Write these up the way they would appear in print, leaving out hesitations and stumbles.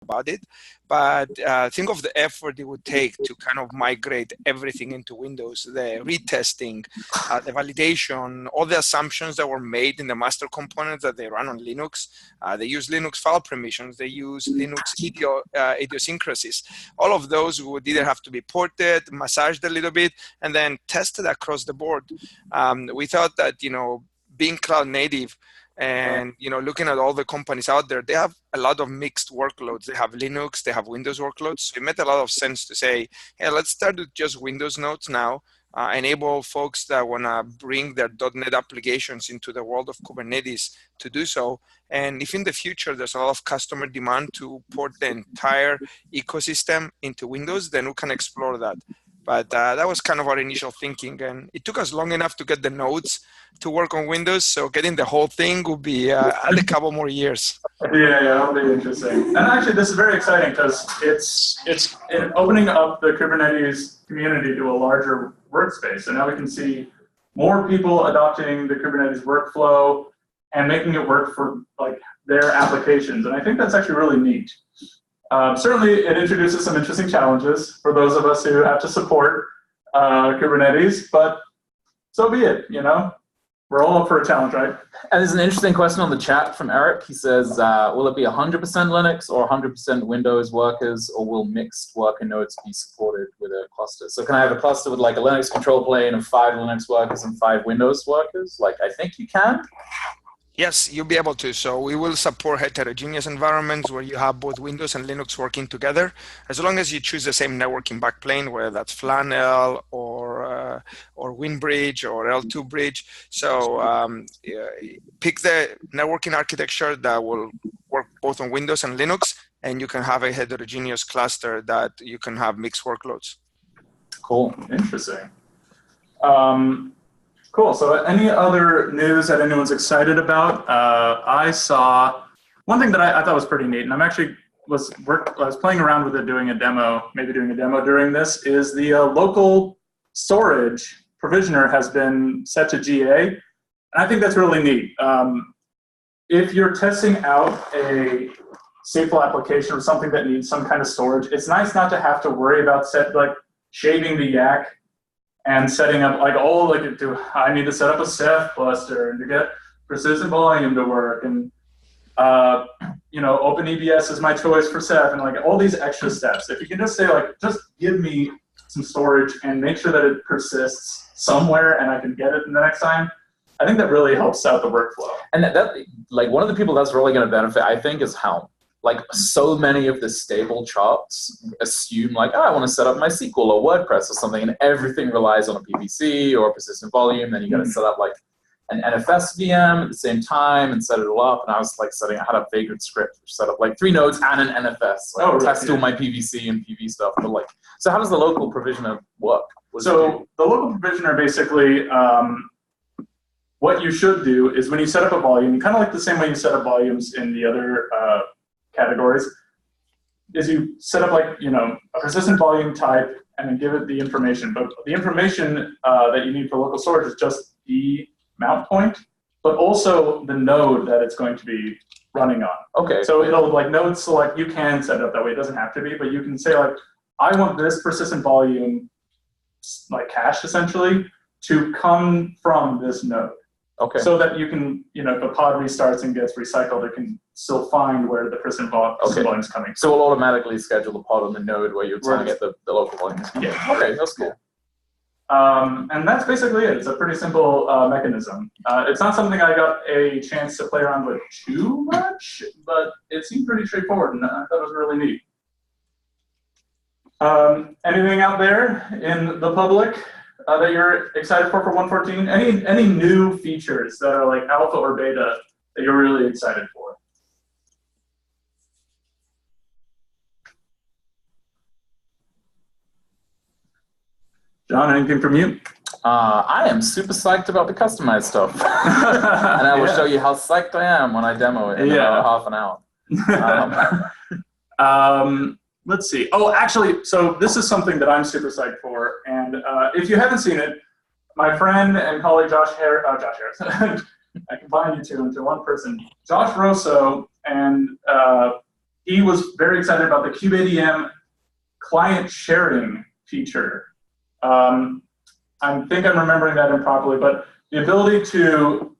about it. But think of the effort it would take to kind of migrate everything into Windows, the retesting, the validation, all the assumptions that were made in the master components that they run on Linux. They use Linux file permissions. They use Linux idiosyncrasies. All of those would either have to be ported, massaged a little bit, and then tested across the board. We thought that, being cloud native, and looking at all the companies out there, they have a lot of mixed workloads. They have Linux, they have Windows workloads. So it made a lot of sense to say, hey, let's start with just Windows nodes now. Enable folks that want to bring their .NET applications into the world of Kubernetes to do so. And if in the future there's a lot of customer demand to port the entire ecosystem into Windows, then we can explore that. But that was kind of our initial thinking. And it took us long enough to get the nodes to work on Windows. So getting the whole thing will be a couple more years. Yeah, that'll be interesting. And actually, this is very exciting because it's opening up the Kubernetes community to a larger workspace. And now we can see more people adopting the Kubernetes workflow and making it work for their applications. And I think that's actually really neat. Certainly, it introduces some interesting challenges for those of us who have to support Kubernetes, but so be it, We're all up for a challenge, right? And there's an interesting question on the chat from Eric. He says, will it be 100% Linux or 100% Windows workers, or will mixed worker nodes be supported with a cluster? So can I have a cluster with a Linux control plane of 5 Linux workers and 5 Windows workers? I think you can. Yes, you'll be able to. So we will support heterogeneous environments where you have both Windows and Linux working together, as long as you choose the same networking backplane, whether that's Flannel or WinBridge or L2 Bridge. So pick the networking architecture that will work both on Windows and Linux, and you can have a heterogeneous cluster that you can have mixed workloads. Cool. Interesting. Cool. So any other news that anyone's excited about? I saw one thing that I thought was pretty neat, and I'm actually I was playing around with it, doing a demo during this, is the local storage provisioner has been set to GA, and I think that's really neat. If you're testing out a stateful application or something that needs some kind of storage, it's nice not to have to worry about shaving the yak and setting up I need to set up a Ceph cluster and to get persistent volume to work, and OpenEBS is my choice for Ceph, and all these extra steps. If you can just say just give me some storage and make sure that it persists somewhere and I can get it the next time, I think that really helps out the workflow. And that one of the people that's really going to benefit, I think, is Helm. So many of the stable charts assume I want to set up MySQL or WordPress or something, and everything relies on a PVC or a persistent volume. Then you got to set up an NFS VM at the same time and set it all up. And I was I had a Vagrant script which set up 3 nodes and an NFS, test all my PVC and PV stuff. But so how does the local provisioner work? So the local provisioner basically, what you should do is when you set up a volume, kind of the same way you set up volumes in the other categories, is you set up a persistent volume type and then give it the information. But the information that you need for local storage is just the mount point, but also the node that it's going to be running on. Okay. So it'll node select. You can set it up that way. It doesn't have to be, but you can say I want this persistent volume, cache essentially, to come from this node. Okay. So that you can, if a pod restarts and gets recycled, it can still find where the persistent volume is coming from. So it'll automatically schedule the pod on the node where you're trying to get the local volume. Yeah. Okay, that's cool. And that's basically it. It's a pretty simple mechanism. It's not something I got a chance to play around with too much, but it seemed pretty straightforward, and I thought it was really neat. Anything out there in the public that you're excited for 1.14? Any new features that are alpha or beta that you're really excited for? John, anything from you? I am super psyched about the customized stuff. And I will show you how psyched I am when I demo it in about half an hour. Let's see. Oh, actually, so this is something that I'm super psyched for. And if you haven't seen it, my friend and colleague Josh Harrison, I combined you two into one person. Josh Rosso and he was very excited about the kubeadm client sharing feature. I think I'm remembering that improperly, but the ability to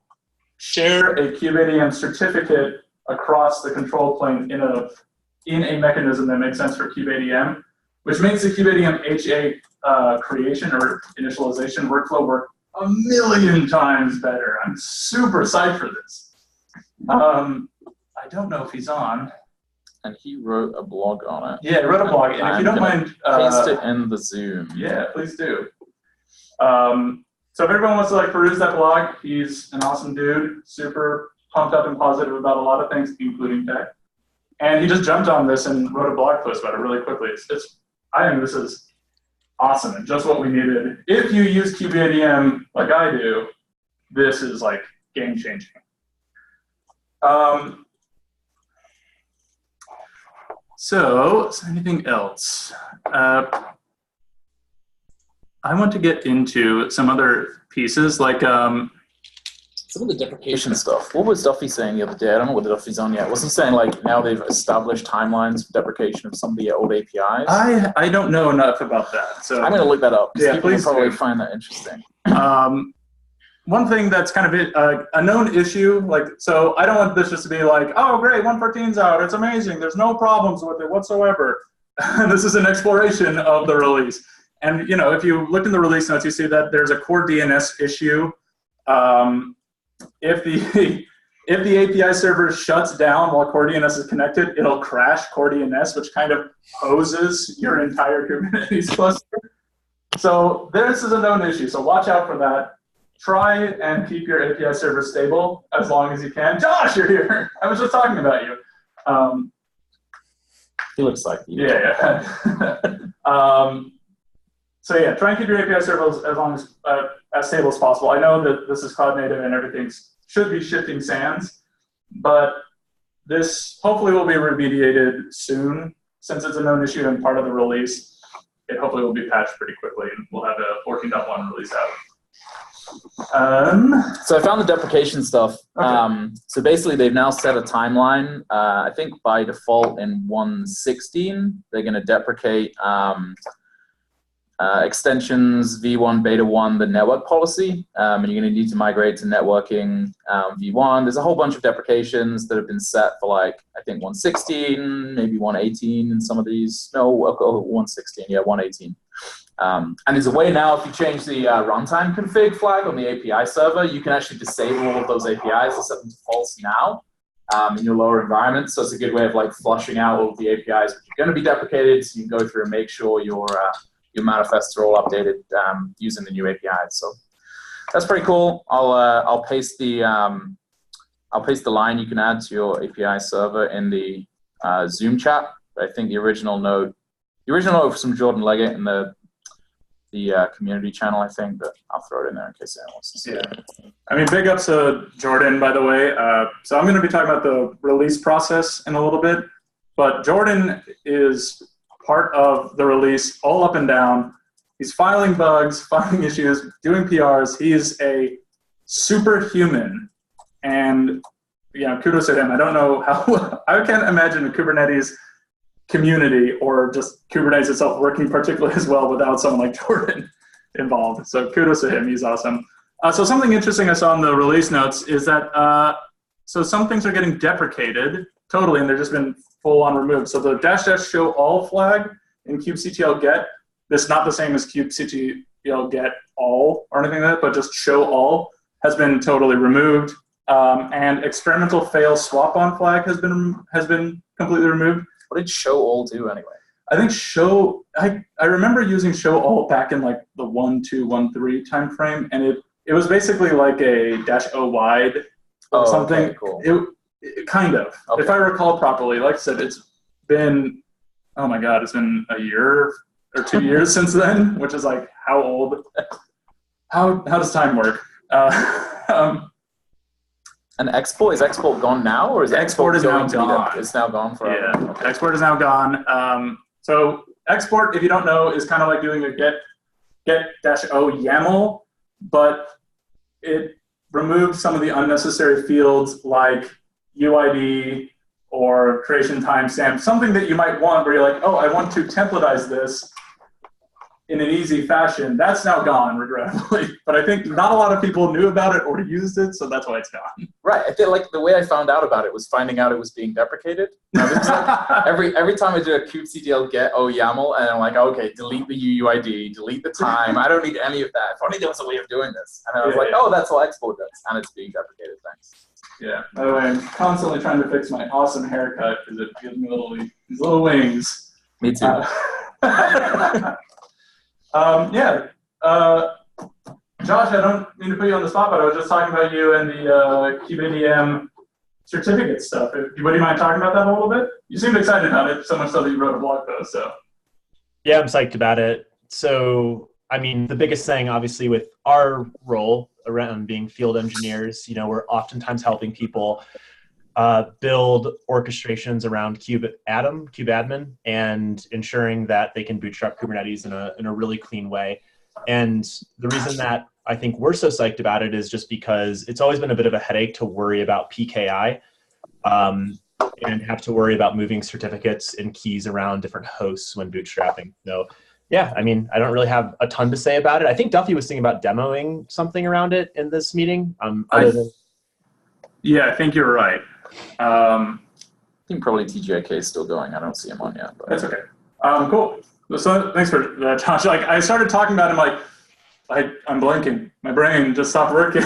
share a kubeadm certificate across the control plane in a mechanism that makes sense for kubeadm, which makes the kubeadm HA creation or initialization workflow work a million times better. I'm super psyched for this. I don't know if he's on. And he wrote a blog on it. Yeah, he wrote a blog. And if you don't mind, paste it in the Zoom. Yeah, please do. So if everyone wants to peruse that blog, he's an awesome dude, super pumped up and positive about a lot of things, including tech. And he just jumped on this and wrote a blog post about it really quickly. I think this is awesome and just what we needed. If you use kubeadm like I do, this is game changing. So, is there anything else? I want to get into some other pieces, some of the deprecation stuff. What was Duffie saying the other day? I don't know what Duffie's on yet. Was he saying now they've established timelines for deprecation of some of the old APIs? I don't know enough about that. So I'm going to look that up. Yeah, people will please probably do. find that interesting. One thing that's kind of a known issue, so I don't want this just to be oh great, 1.14's out, it's amazing, there's no problems with it whatsoever. This is an exploration of the release. And if you look in the release notes, you see that there's a core DNS issue. If the API server shuts down while core DNS is connected, it'll crash core DNS, which kind of hoses your entire Kubernetes cluster. So this is a known issue, so watch out for that. Try and keep your API server stable as long as you can. Josh, you're here. I was just talking about you. He looks like you. Yeah. So yeah, try and keep your API server as stable as possible. I know that this is cloud native and everything should be shifting sands, but this hopefully will be remediated soon. Since it's a known issue and part of the release, it hopefully will be patched pretty quickly and we'll have a 14.1 release out. So I found the deprecation stuff. Okay. So basically they've now set a timeline. I think by default in 1.16, they're going to deprecate extensions v1 beta 1 the network policy, and you're going to need to migrate to networking v1. There's a whole bunch of deprecations that have been set for I think 1.16, maybe 1.18 in some of these. No, 1.16, yeah, 1.18. And there's a way now, if you change the runtime config flag on the API server, you can actually disable all of those APIs and set them to false now in your lower environment. So it's a good way of flushing out all of the APIs which are going to be deprecated, so you can go through and make sure your manifests are all updated using the new APIs. So that's pretty cool. I'll paste the line you can add to your API server in the Zoom chat. I think the original note was from Jordan Leggett in the community channel, I think, but I'll throw it in there in case anyone wants to see it. I mean, big ups to Jordan, by the way. So I'm going to be talking about the release process in a little bit, but Jordan is part of the release all up and down. He's filing bugs, filing issues, doing PRs. He's a superhuman, and kudos to him. I don't know how, I can't imagine a Kubernetes community or just Kubernetes itself working particularly as well without someone like Jordan involved. So kudos to him, he's awesome. So something interesting I saw in the release notes is that, so some things are getting deprecated totally, and they've just been full on removed. So the -- show all flag in kubectl get, that's not the same as kubectl get all or anything like that, but just show all has been totally removed. And experimental fail swap on flag has been completely removed. What did show all do anyway? I think I remember using show all back in the 1.2, 1.3 time frame, and it was basically like a -o wide or something. Okay, cool. It kind of, okay. If I recall properly. Like I said, it's been, oh my God, it's been a year or 2 years since then, which is how old? How does time work? And export, is export gone now, or is export is now gone? It's now gone forever. Yeah, okay. Export is now gone. So export, if you don't know, is kind of like doing a get-o YAML, but it removed some of the unnecessary fields like UID or creation timestamp, something that you might want where you're like, oh, I want to templatize this in an easy fashion. That's now gone, regrettably. But I think not a lot of people knew about it or used it, so that's why it's gone. Right. I feel like the way I found out about it was finding out it was being deprecated. I was like, every time I do a kubectl get YAML, and I'm like, okay, delete the UUID, delete the time. I don't need any of that. If only there was a way of doing this. And I was like, oh, that's all export does, and it's being deprecated. Thanks. Yeah. By the way, I'm constantly trying to fix my awesome haircut because it gives me these little wings. Me too. Josh, I don't mean to put you on the spot, but I was just talking about you and the kubeadm certificate stuff. Would you mind talking about that a little bit? You seemed excited about it, so much so that you wrote a blog post. So. Yeah, I'm psyched about it. So, I mean, the biggest thing, obviously, with our role around being field engineers, we're oftentimes helping people build orchestrations around kubeadm, and ensuring that they can bootstrap Kubernetes in a really clean way. And the reason that I think we're so psyched about it is just because it's always been a bit of a headache to worry about PKI and have to worry about moving certificates and keys around different hosts when bootstrapping. So yeah, I mean, I don't really have a ton to say about it. I think Duffie was thinking about demoing something around it in this meeting. Yeah, I think you're right. I think probably TGIK is still going. I don't see him on yet. But. That's okay. Cool. So thanks for that, Josh. Like, I started talking about him, I'm blanking. My brain just stopped working.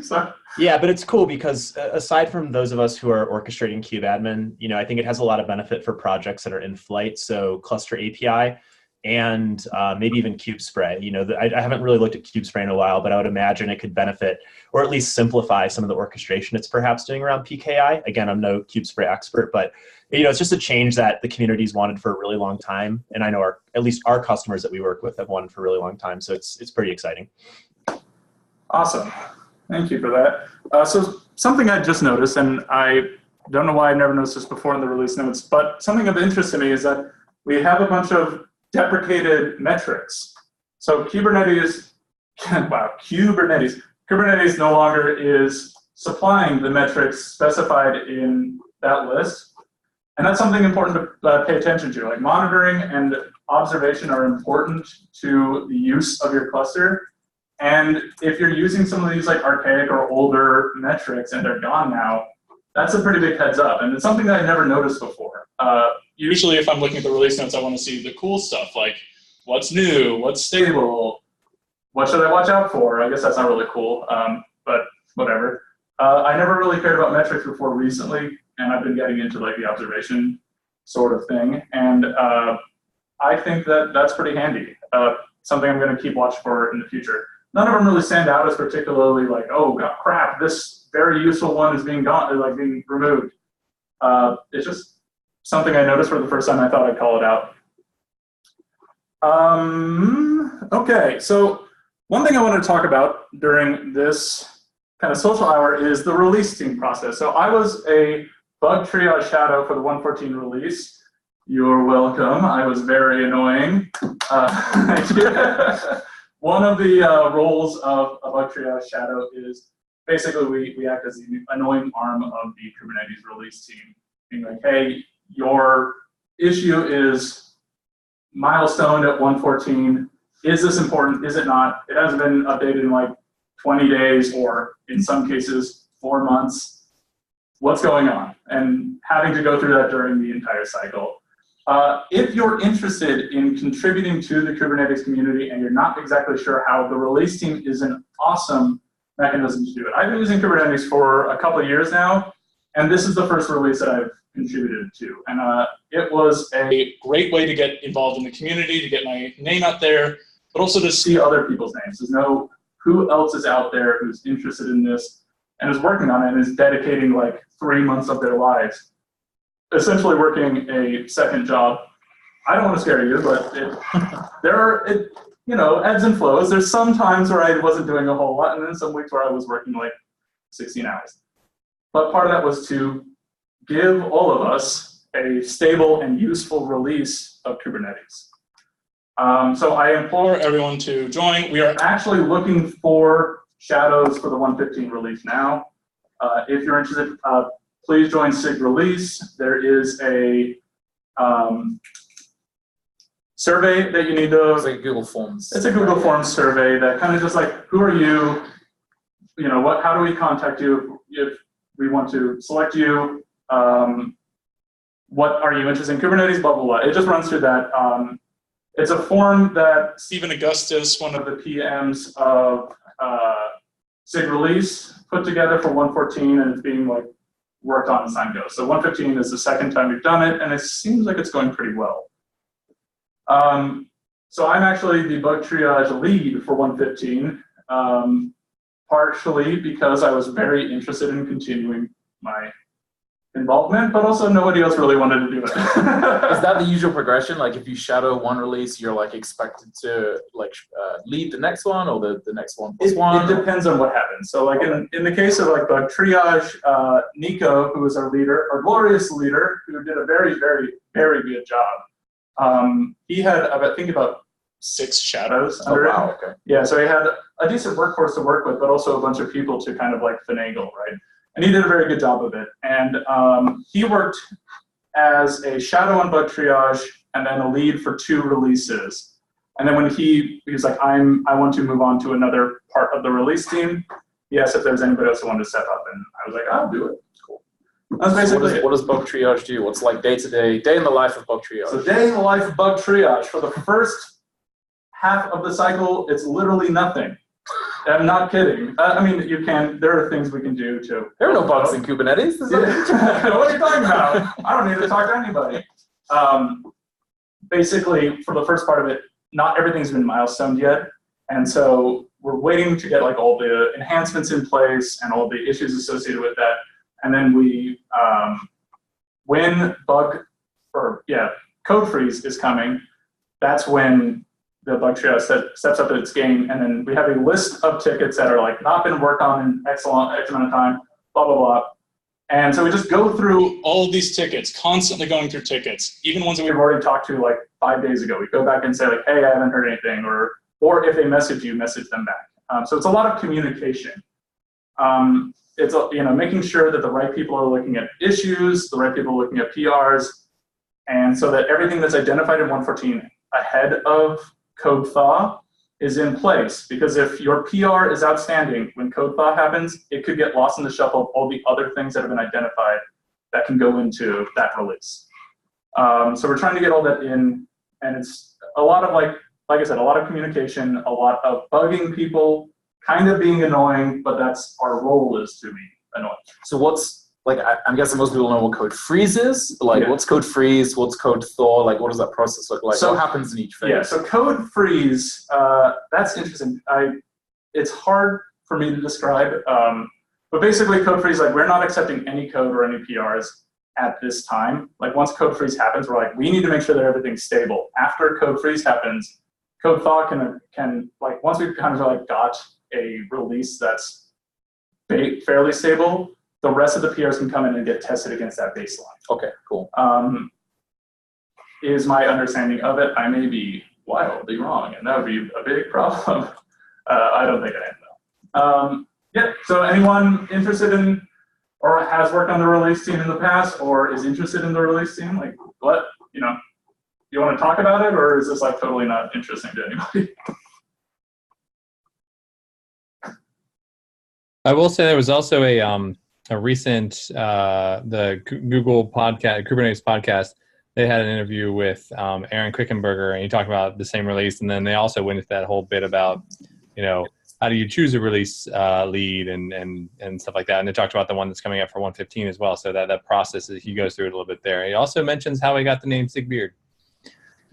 So. Yeah, but it's cool because aside from those of us who are orchestrating kubeadm, I think it has a lot of benefit for projects that are in flight. So Cluster API and maybe even KubeSpray. I haven't really looked at KubeSpray in a while, but I would imagine it could benefit or at least simplify some of the orchestration it's perhaps doing around PKI. Again, I'm no KubeSpray expert, but it's just a change that the community's wanted for a really long time. And I know at least our customers that we work with have wanted for a really long time. So it's pretty exciting. Awesome. Thank you for that. So something I just noticed, and I don't know why I never noticed this before in the release notes, but something of interest to me is that we have a bunch of deprecated metrics. So Kubernetes no longer is supplying the metrics specified in that list. And that's something important to pay attention to. Like, monitoring and observation are important to the use of your cluster. And if you're using some of these archaic or older metrics and they're gone now, that's a pretty big heads up. And it's something that I never noticed before. Usually if I'm looking at the release notes, I want to see the cool stuff, like what's new, what's stable, what should I watch out for? I guess that's not really cool, but whatever. I never really cared about metrics before recently, and I've been getting into the observation sort of thing. And I think that that's pretty handy. Something I'm going to keep watch for in the future. None of them really stand out as particularly oh God, crap, this very useful one is being being removed. It's just something I noticed for the first time. I thought I'd call it out. Okay, so one thing I want to talk about during this kind of social hour is the release team process. So I was a bug triage shadow for the 1.14 release. You're welcome. I was very annoying. One of the roles of a bug triage shadow is basically we act as the annoying arm of the Kubernetes release team, being like, hey, your issue is milestoned at 1.14. Is this important? Is it not? It hasn't been updated in 20 days, or in some cases, 4 months. What's going on? And having to go through that during the entire cycle. If you're interested in contributing to the Kubernetes community and you're not exactly sure how, the release team is an awesome mechanism to do it. I've been using Kubernetes for a couple of years now, and this is the first release that I've contributed to. And it was a great way to get involved in the community, to get my name out there, but also to see other people's names, to know who else is out there who's interested in this and is working on it and is dedicating 3 months of their lives, essentially working a second job. I don't want to scare you, but there are ebbs and flows. There's some times where I wasn't doing a whole lot, and then some weeks where I was working 16 hours. But part of that was to give all of us a stable and useful release of Kubernetes. So I implore everyone to join. We are actually looking for shadows for the 1.15 release now. If you're interested, please join SIG release. There is a survey that you need to. It's like Google Forms. It's a Google Forms survey that kind of just like, who are you? You know, what? How do we contact you if we want to select you? What are you interested in Kubernetes? Blah blah blah. It just runs through that. It's a form that Stephen Augustus, one of the PMs of SIG release, put together for 1.14, and it's being like worked on as time goes. So 1.15 is the second time we've done it, and it seems like it's going pretty well. So I'm actually the bug triage lead for 1.15, partially because I was very interested in continuing my involvement, but also nobody else really wanted to do it. Is that the usual progression? Like if you shadow one release, you're like expected to like lead the next one, or the next one plus one? It depends on what happens. So like in the case of like bug triage, Nico, who was our leader, our glorious leader, who did a very, very, very good job. He had, I think, about 6 shadows under wow, it. okay. Yeah, so he had a decent workforce to work with, but also a bunch of people to kind of like finagle, right? And he did a very good job of it. And he worked as a shadow on bug triage and then a lead for 2 releases. And then when he was like, I want to move on to another part of the release team, he asked if there was anybody else who wanted to step up. And I was like, I'll do it. Cool. That's basically what does bug triage do? What's like day in the life of bug triage? So day in the life of bug triage. For the first half of the cycle, it's literally nothing. I'm not kidding. I mean, there are things we can do to. There are no bugs in Kubernetes. What are you talking about? I don't need to talk to anybody. Basically, for the first part of it, not everything's been milestoned yet. And so we're waiting to get like all the enhancements in place and all the issues associated with that. And then when code freeze is coming, that's when the bug triage steps up its game, and then we have a list of tickets that are like not been worked on in X amount of time, blah, blah, blah. And so we just go through all of these tickets, constantly going through tickets, even ones that we've already talked to like 5 days ago. We go back and say like, hey, I haven't heard anything, or if they message you, message them back. So it's a lot of communication. It's making sure that the right people are looking at issues, the right people are looking at PRs, and so that everything that's identified in 1.14 ahead of code thaw is in place, because if your PR is outstanding, when code thaw happens, it could get lost in the shuffle of all the other things that have been identified that can go into that release. So we're trying to get all that in, and it's a lot of like I said, a lot of communication, a lot of bugging people, kind of being annoying, but that's our role, is to be annoying. So what's, like, I'm guessing most people know what code freeze is. Like, what's code freeze? What's code thaw? Like, what does that process look like? So what happens in each phase? Yeah, so code freeze, that's interesting. It's hard for me to describe, but basically code freeze, like, we're not accepting any code or any PRs at this time. Like, once code freeze happens, we're like, we need to make sure that everything's stable. After code freeze happens, code thaw can like, once we've kind of like got a release that's fairly stable, the rest of the PRs can come in and get tested against that baseline. Okay, cool. Is my understanding of it. I may be wildly wrong, and that would be a big problem. I don't think I am, though. So anyone interested in or has worked on the release team in the past or is interested in the release team, like, what, you want to talk about it, or is this like totally not interesting to anybody? I will say there was also a recent the Google podcast, Kubernetes podcast. They had an interview with Aaron Quickenberger, and he talked about the same release. And then they also went into that whole bit about, how do you choose a release lead and stuff like that. And they talked about the one that's coming up for 1.15 as well. So that process, he goes through it a little bit there. He also mentions how he got the name Sigbeard.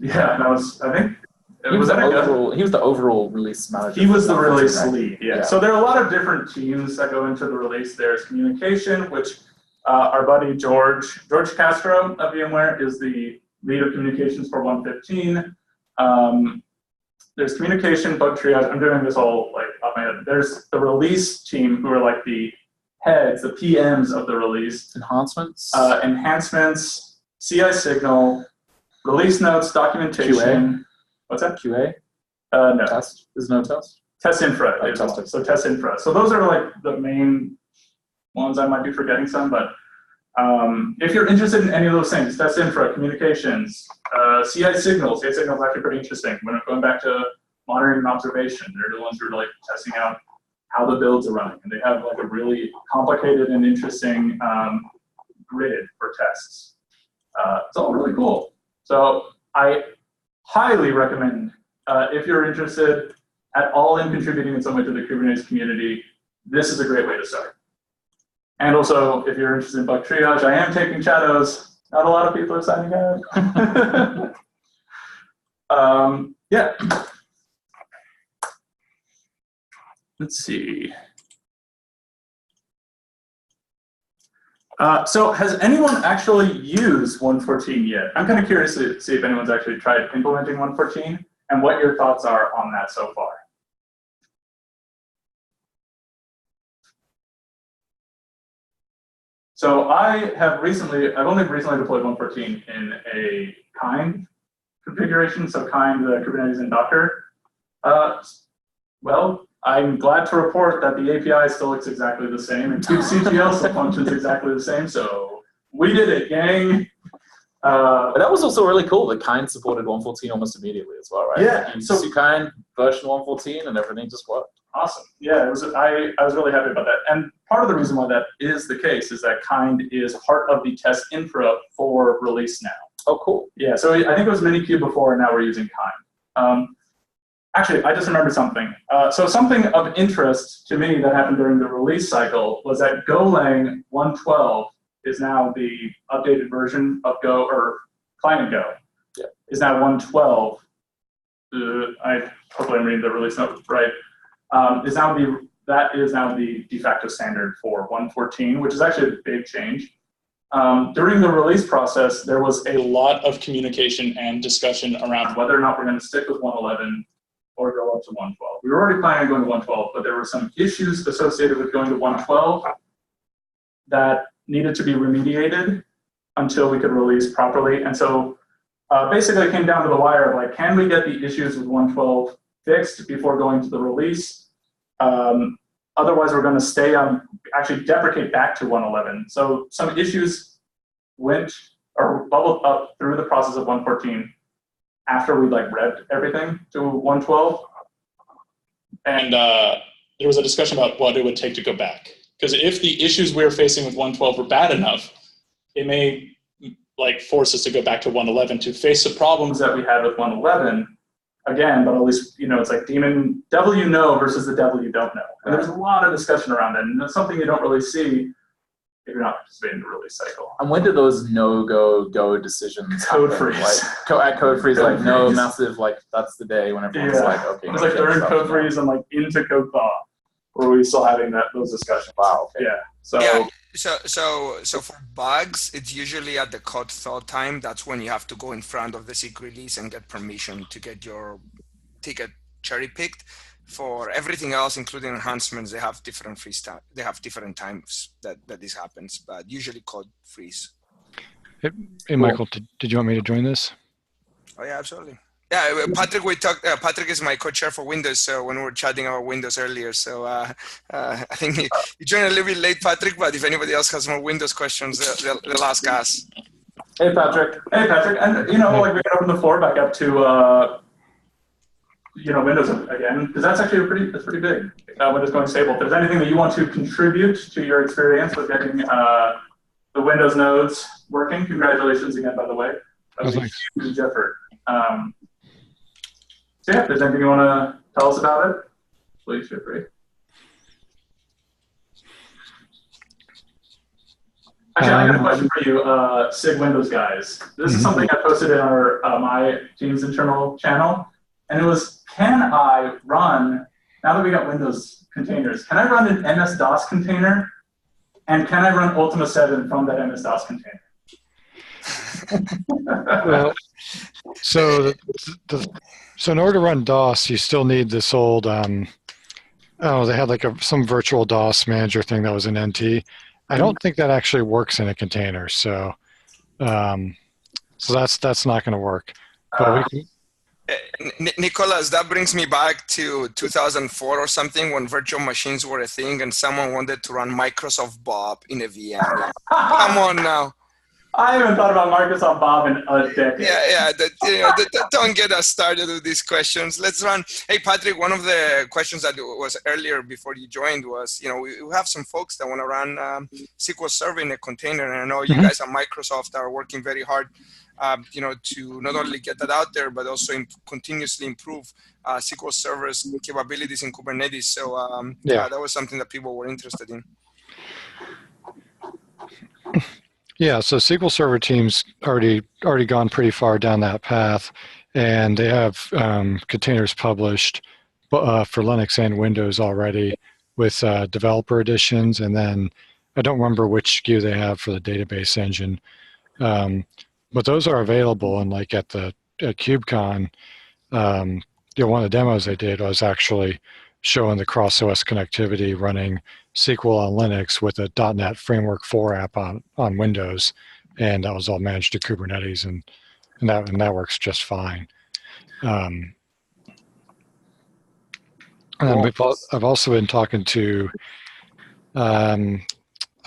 Yeah, that was, I think. He was the overall release manager. He was the release lead, yeah. So there are a lot of different teams that go into the release. There's communication, which our buddy George Castro of VMware is the lead of communications for 1.15. There's communication, bug triage. I'm doing this all like off my head. There's the release team, who are like the heads, the PMs of the release. Enhancements, CI signal, release notes, documentation. QA. What's that? QA? No. Test? There's no test? Test infra. So test infra. So those are like the main ones. I might be forgetting some, but If you're interested in any of those things, test infra, communications, CI signals. CI signals are actually pretty interesting. When I'm going back to monitoring and observation, they're the ones who are like testing out how the builds are running, and they have like a really complicated and interesting grid for tests. It's all really cool. So I highly recommend, if you're interested at all in contributing in some way to the Kubernetes community, this is a great way to start. And also, if you're interested in bug triage, I am taking shadows. Not a lot of people are signing up. Yeah. Let's see. So has anyone actually used 1.14 yet? I'm kind of curious to see if anyone's actually tried implementing 1.14 and what your thoughts are on that so far. So I've only recently deployed 1.14 in a kind configuration, so kind Kubernetes and Docker. Well, I'm glad to report that the API still looks exactly the same, and kubectl still functions exactly the same, so we did it, gang. But that was also really cool. The kind supported 1.14 almost immediately as well, right? Yeah. Like you see kind version 1.14 and everything just worked. Awesome. Yeah, I was really happy about that. And part of the reason why that is the case is that kind is part of the test infra for release now. Oh, cool. Yeah, so I think it was Minikube before, and now we're using kind. Actually, I just remembered something. So something of interest to me that happened during the release cycle was that Golang 1.12 is now the updated version of Go, or Client Go, yeah, is now 1.12. Hopefully I'm reading the release note right. That is now the de facto standard for 1.14, which is actually a big change. During the release process, there was a lot of communication and discussion around whether or not we're going to stick with 1.11 or go up to 1.12. We were already planning on going to 1.12, but there were some issues associated with going to 1.12 that needed to be remediated until we could release properly. And so basically it came down to the wire of like, can we get the issues with 1.12 fixed before going to the release? Otherwise, we're going to stay on, actually deprecate back to 1.11. So some issues went or bubbled up through the process of 1.14 after we like revved everything to 1.12. And there was a discussion about what it would take to go back. Because if the issues we're facing with 1.12 were bad enough, it may like force us to go back to 1.11 to face the problems that we had with 1.11 again, but at least, you know, it's like devil you know versus the devil you don't know. And there's a lot of discussion around it, and that's something you don't really see if you're not participating in the release cycle. And when did those go decisions Code happen? freeze. Like, at code freeze, like no massive, like that's the day when everyone's like, okay. It was like during code freeze and like into code thaw, where we still having those discussions. Wow. Okay. Yeah. So. Yeah. So for bugs, it's usually at the code thaw time. That's when you have to go in front of the SIG release and get permission to get your ticket cherry picked. For everything else, including enhancements, they have different freeze time. They have different times that this happens, but usually code freeze. Hey Michael, did you want me to join this? Oh yeah, absolutely. Yeah, Patrick, Patrick is my co-chair for Windows. So when we were chatting about Windows earlier, so I think you joined a little bit late, Patrick. But if anybody else has more Windows questions, they'll ask us. Hey Patrick, and you know, like we can open the floor back up to you know, Windows again, because that's actually pretty big. Windows going stable. If there's anything that you want to contribute to your experience with getting the Windows nodes working, congratulations again, by the way. That was a huge effort. So yeah, if there's anything you want to tell us about it, please feel free. Actually, I got a question for you, SIG Windows guys. This is something I posted in our my team's internal channel, and it was, can I run, now that we got Windows containers, can I run an MS-DOS container, and can I run Ultima 7 from that MS-DOS container? Well, so in order to run DOS, you still need this old, they had like some virtual DOS manager thing that was in NT. I don't think that actually works in a container, so that's not going to work. But Nicholas, that brings me back to 2004 or something when virtual machines were a thing and someone wanted to run Microsoft Bob in a VM. Come on now. I haven't thought about Microsoft Bob in a decade. Yeah. Don't get us started with these questions. Let's run. Hey, Patrick, one of the questions that was earlier before you joined was, we have some folks that want to run SQL Server in a container. And I know you guys at Microsoft are working very hard, to not only get that out there, but also continuously improve SQL Server's capabilities in Kubernetes. So that was something that people were interested in. Yeah, so SQL Server team's already gone pretty far down that path, and they have containers published for Linux and Windows already with developer editions, and then I don't remember which SKU they have for the database engine, but those are available. And like at KubeCon, one of the demos they did was actually showing the cross-OS connectivity running SQL on Linux with a .NET Framework 4 app on Windows, and that was all managed to Kubernetes, and that works just fine. And then I've also been talking to, I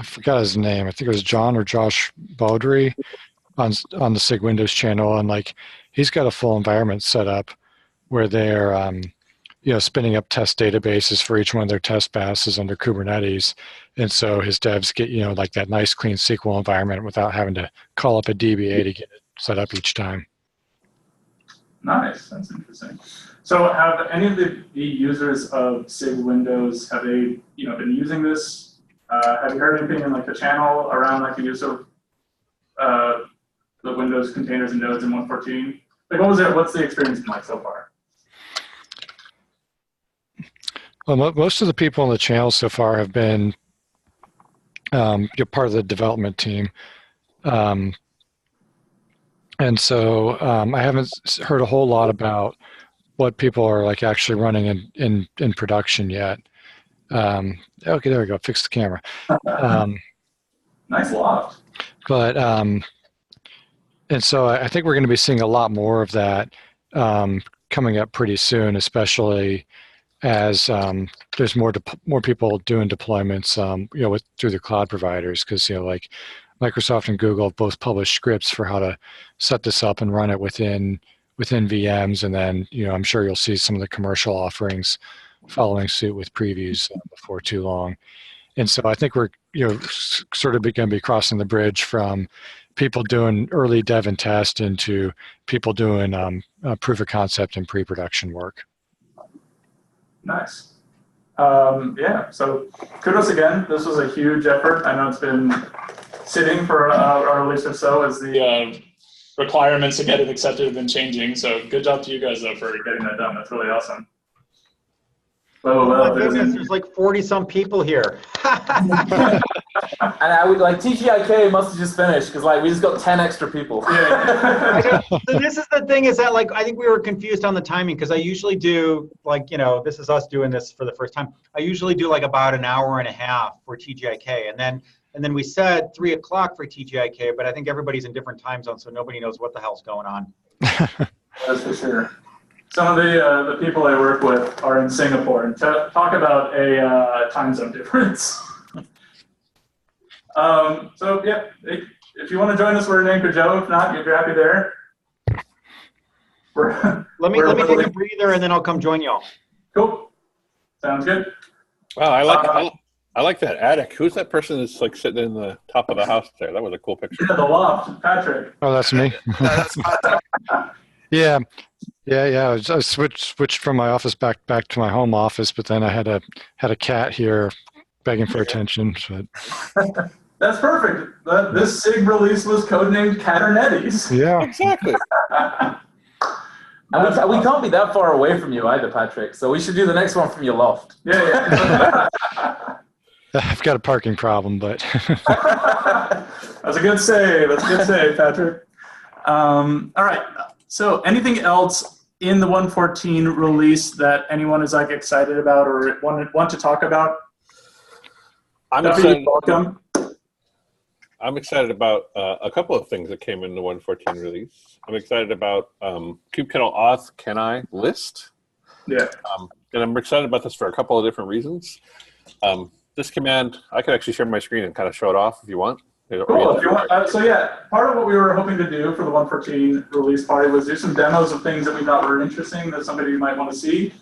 forgot his name. I think it was John or Josh Baudry on the SIG Windows channel, and like he's got a full environment set up where they're spinning up test databases for each one of their test passes under Kubernetes. And so his devs get, like that nice clean SQL environment without having to call up a DBA to get it set up each time. Nice, that's interesting. So have any of the users of SIG Windows, have they been using this? Have you heard anything in like the channel around like the use of the Windows containers and nodes in 1.14? Like what's the experience been like so far? Well, most of the people on the channel so far have been part of the development team. And so I haven't heard a whole lot about what people are like actually running in production yet. Okay, there we go. Fix the camera. Nice loft. But and so I think we're going to be seeing a lot more of that coming up pretty soon, especially as there's more people doing deployments, through the cloud providers, because like Microsoft and Google have both published scripts for how to set this up and run it within VMs, and then I'm sure you'll see some of the commercial offerings following suit with previews before too long. And so I think we're sort of going to be crossing the bridge from people doing early dev and test into people doing proof of concept and pre-production work. Nice. So kudos again. This was a huge effort. I know it's been sitting for a release or so as the requirements to get it accepted have been changing. So good job to you guys, though, for getting that done. That's really awesome. Oh my goodness, there's like 40-some people here. And I would like TGIK must have just finished because like we just got 10 extra people. So this is the thing, is that like I think we were confused on the timing, because I usually do like this is us doing this for the first time. I usually do like about an hour and a half for TGIK, and then we said 3 o'clock for TGIK, but I think everybody's in different time zones, so nobody knows what the hell's going on. That's for sure. Some of the people I work with are in Singapore, and talk about a time zone difference. So yeah, if you want to join us, we're in Anchorage. If not, if you're happy there, let me take a breather, and then I'll come join y'all. Cool. Sounds good. Wow, I like that attic. Who's that person that's like sitting in the top of the house there? That was a cool picture. Yeah, the loft, Patrick. Oh, that's me. That's Patrick. Yeah. I switched from my office back to my home office, but then I had a cat here begging for attention. But that's perfect. This SIG release was codenamed Kubernetes. Yeah, exactly. And we can't be that far away from you either, Patrick. So we should do the next one from your loft. Yeah. I've got a parking problem, but That's a good save. Patrick. All right. So anything else in the 1.14 release that anyone is like excited about or want to talk about? I'm Duffie, excited. welcome. I'm excited about a couple of things that came in the 1.14 release. I'm excited about kubectl auth can list. Yeah. And I'm excited about this for a couple of different reasons. This command, I can actually share my screen and kind of show it off if you want. Cool. If you want, so yeah, part of what we were hoping to do for the 1.14 release party was do some demos of things that we thought were interesting that somebody might want to see.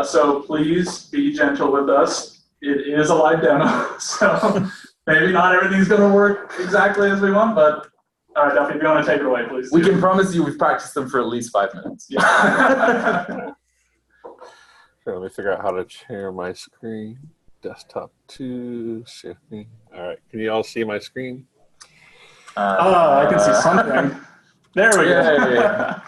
So please be gentle with us. It is a live demo, so maybe not everything's going to work exactly as we want, but all right, Duffie, if you want to take it away, please. We can promise you we've practiced them for at least 5 minutes. Yeah. Here, let me figure out how to share my screen. Desktop 2, share me. All right, can you all see my screen? I can see something. There we go. Yeah.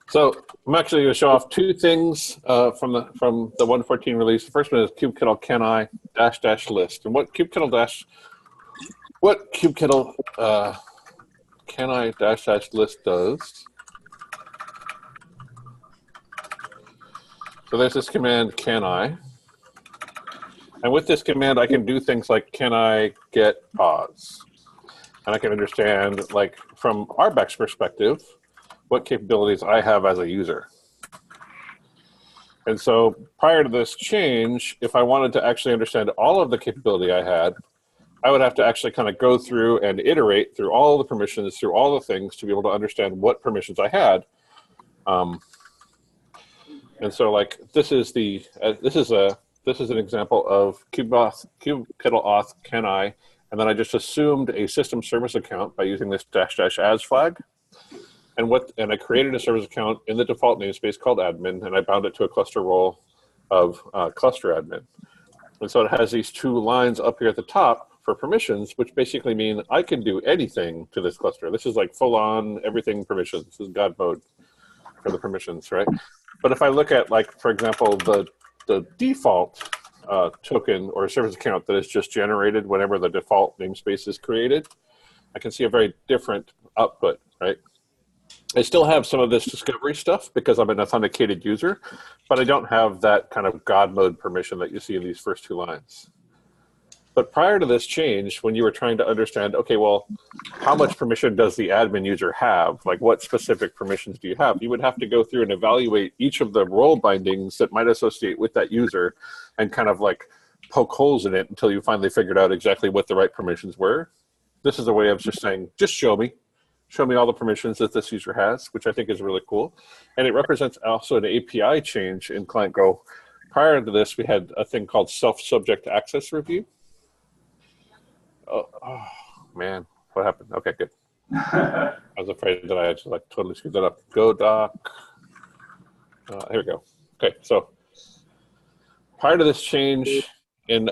So I'm actually going to show off 2 things from the 1.14 release. The first one is kubectl can -- list, and what kubectl can -- list does. So there's this command can and with this command I can do things like can I get pods, and I can understand, like, from RBAC's perspective, what capabilities I have as a user. And so prior to this change, if I wanted to actually understand all of the capability I had, I would have to actually kind of go through and iterate through all the permissions, through all the things, to be able to understand what permissions I had. And so, like, this is an example of kubectl auth can and then I just assumed a system service account by using this --as flag. And I created a service account in the default namespace called admin, and I bound it to a cluster role of cluster admin. And so it has these 2 lines up here at the top for permissions, which basically mean I can do anything to this cluster. This is like full-on everything permissions. This is God mode for the permissions, right? But if I look at, like, for example, the default token or service account that is just generated whenever the default namespace is created, I can see a very different output, right? I still have some of this discovery stuff because I'm an authenticated user, but I don't have that kind of God mode permission that you see in these first 2 lines. But prior to this change, when you were trying to understand, okay, well, how much permission does the admin user have? Like, what specific permissions do you have? You would have to go through and evaluate each of the role bindings that might associate with that user and kind of like poke holes in it until you finally figured out exactly what the right permissions were. This is a way of just saying, just show me all the permissions that this user has, which I think is really cool. And it represents also an API change in Client Go. Prior to this, we had a thing called SelfSubject access review. Oh, man, what happened? Okay, good. I was afraid that I had to, like, totally screwed that up. Go doc. Here we go. Okay, so prior to this change in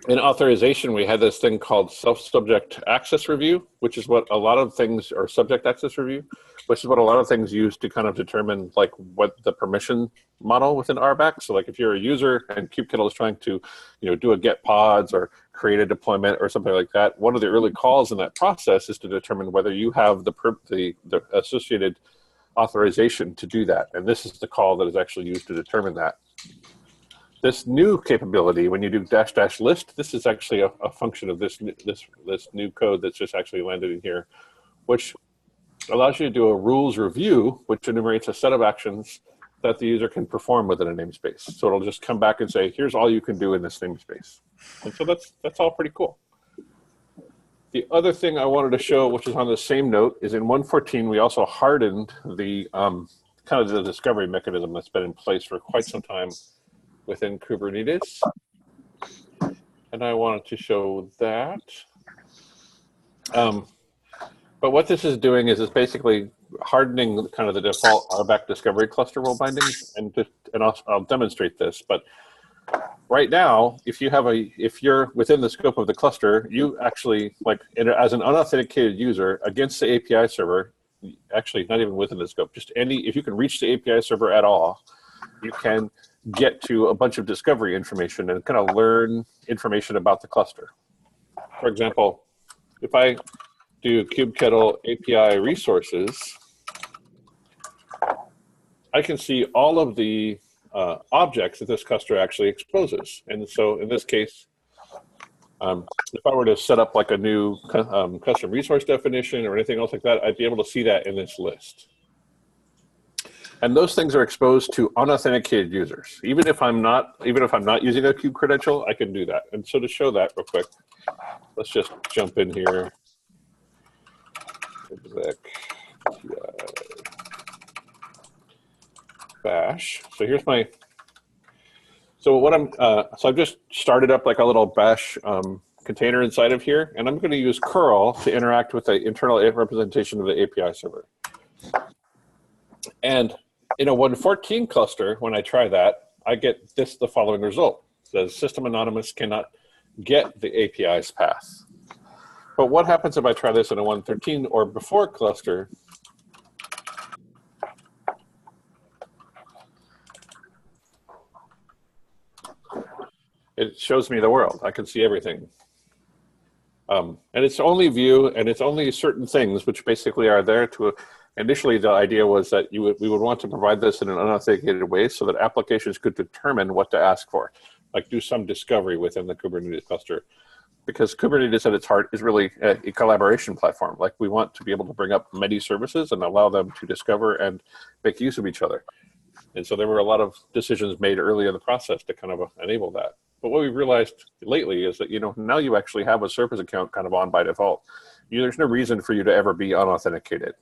authorization, we had this thing called self-subject access review, which is what a lot of things, or subject access review, which is what a lot of things use to kind of determine, like, what the permission model within RBAC. So, like, if you're a user and kubectl is trying to, do a get pods or create a deployment or something like that, one of the early calls in that process is to determine whether you have the associated authorization to do that. And this is the call that is actually used to determine that. This new capability, when you do -- list, this is actually a function of this new code that's just actually landed in here, which allows you to do a rules review, which enumerates a set of actions that the user can perform within a namespace. So it'll just come back and say, here's all you can do in this namespace. And so that's all pretty cool. The other thing I wanted to show, which is on the same note, is in 1.14, we also hardened the kind of the discovery mechanism that's been in place for quite some time within Kubernetes. And I wanted to show that. But what this is doing is it's basically hardening kind of the default RBAC discovery cluster role bindings, and I'll demonstrate this. But right now, if you're within the scope of the cluster, you actually, like, as an unauthenticated user against the API server, actually not even within the scope, just if you can reach the API server at all, you can get to a bunch of discovery information and kind of learn information about the cluster. For example, if I do kubectl API resources, I can see all of the objects that this cluster actually exposes. And so in this case, if I were to set up like a new custom resource definition or anything else like that, I'd be able to see that in this list. And those things are exposed to unauthenticated users. Even if I'm not using a kube credential, I can do that. And so to show that real quick, let's just jump in here. Exec bash. So here's my. So what so I've just started up like a little bash container inside of here, and I'm going to use curl to interact with the internal representation of the API server. And in a 1.14 cluster, when I try that, I get the following result. It says system anonymous cannot get the API's path. But what happens if I try this in a 1.13 or before cluster? It shows me the world. I can see everything. And it's only view, and it's only certain things, which basically are there to. Initially, the idea was that we would want to provide this in an unauthenticated way so that applications could determine what to ask for, like do some discovery within the Kubernetes cluster. Because Kubernetes at its heart is really a collaboration platform. Like we want to be able to bring up many services and allow them to discover and make use of each other. And so there were a lot of decisions made early in the process to kind of enable that. But what we've realized lately is that, now you actually have a service account kind of on by default. There's no reason for you to ever be unauthenticated,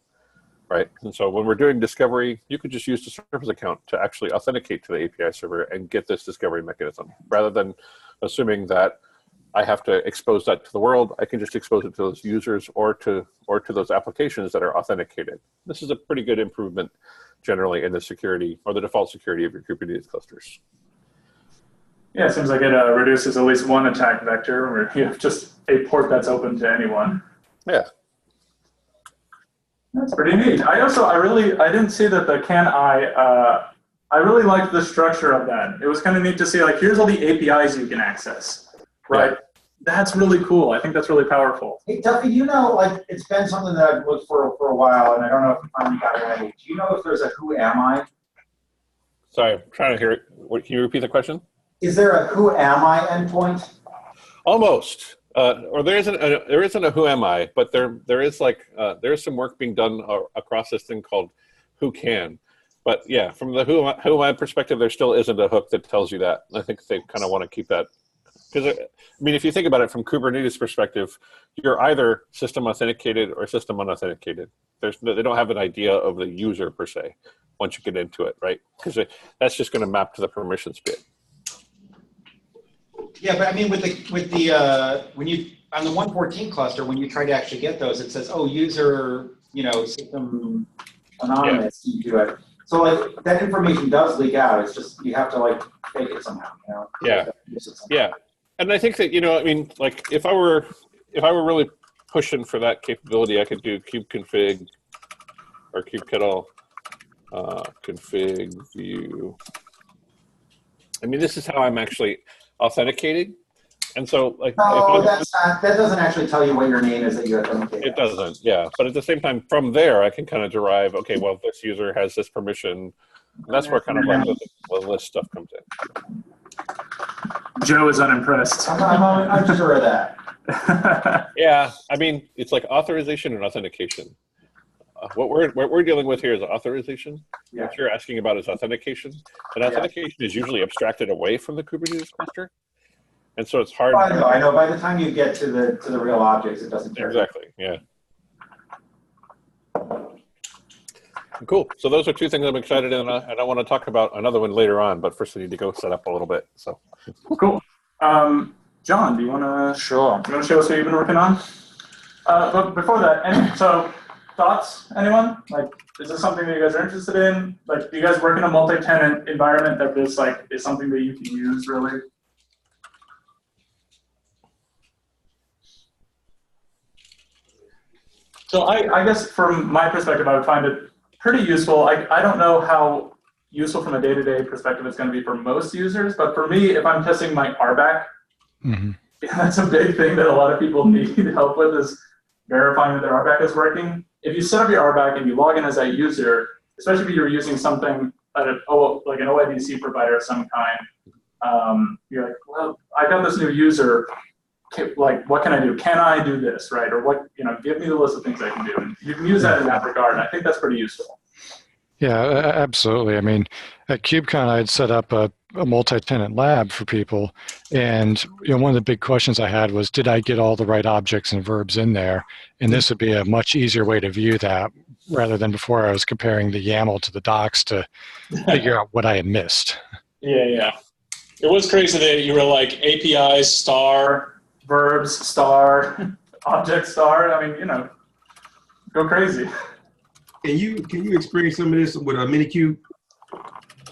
right? And so when we're doing discovery, you could just use the service account to actually authenticate to the API server and get this discovery mechanism. Rather than assuming that I have to expose that to the world, I can just expose it to those users or to those applications that are authenticated. This is a pretty good improvement generally in the security or the default security of your Kubernetes clusters. Yeah, it seems like it reduces at least one attack vector where you have just a port that's open to anyone. Yeah. That's pretty neat. I didn't see that the I really liked the structure of that. It was kind of neat to see, like, here's all the APIs you can access, right? Yeah. That's really cool. I think that's really powerful. Hey, Duffie, like, it's been something that I've looked for a while, and I don't know if you finally got it right. Do you know if there's a who am I? Sorry, I'm trying to hear it. Can you repeat the question? Is there a who am I endpoint? Almost. Or there isn't a who am I, but there is some work being done across this thing called who can. But yeah, from the who am I perspective, there still isn't a hook that tells you that. I think they kind of want to keep that. Because, if you think about it from Kubernetes perspective, you're either system authenticated or system unauthenticated. They don't have an idea of the user per se once you get into it, right? Because that's just going to map to the permissions bit. Yeah, but when you on the 1.14 cluster, when you try to actually get those, it says, oh, user, system anonymous. Yeah. You do it. So like that information does leak out. It's just you have to like fake it somehow. Yeah. Yeah. And I think that like if I were really pushing for that capability, I could do kubeconfig or kubectl config view. This is how I'm actually authenticated. And so like that doesn't actually tell you what your name is that you authenticate. It doesn't, yeah. But at the same time, from there I can kind of derive, okay, well, this user has this permission. And that's where kind of like the list stuff comes in. Joe is unimpressed. I'm sure of that. Yeah, it's like authorization and authentication. What we're dealing with here is authorization. Yeah. What you're asking about is authentication. And authentication is usually abstracted away from the Kubernetes cluster. And so it's hard. I know. By the time you get to the real objects, it doesn't care. Exactly, yeah. Cool. So those are two things I'm excited in, and I want to talk about another one later on, but first I need to go set up a little bit. So cool. John, do you want to? Sure. You want to show us what you've been working on? But before that, so thoughts? Anyone? Like, is this something that you guys are interested in? Like, do you guys work in a multi-tenant environment that this is something that you can use really? So I guess from my perspective, I would find it pretty useful. I don't know how useful from a day-to-day perspective it's going to be for most users, but for me, if I'm testing my RBAC, that's a big thing that a lot of people need help with, is verifying that their RBAC is working. If you set up your RBAC and you log in as that user, especially if you're using something an OIDC provider of some kind, you're like, well, I got this new user. Like, what can I do? Can I do this, right? Or what, give me the list of things I can do. And you can use that in that regard, and I think that's pretty useful. Yeah, absolutely. I mean, at KubeCon, I had set up a multi-tenant lab for people, and one of the big questions I had was, did I get all the right objects and verbs in there? And this would be a much easier way to view that, rather than before I was comparing the YAML to the docs to figure out what I had missed. Yeah. It was crazy that you were like APIs star, verbs star, object star. I mean, go crazy. Can you experience some of this with a Minikube?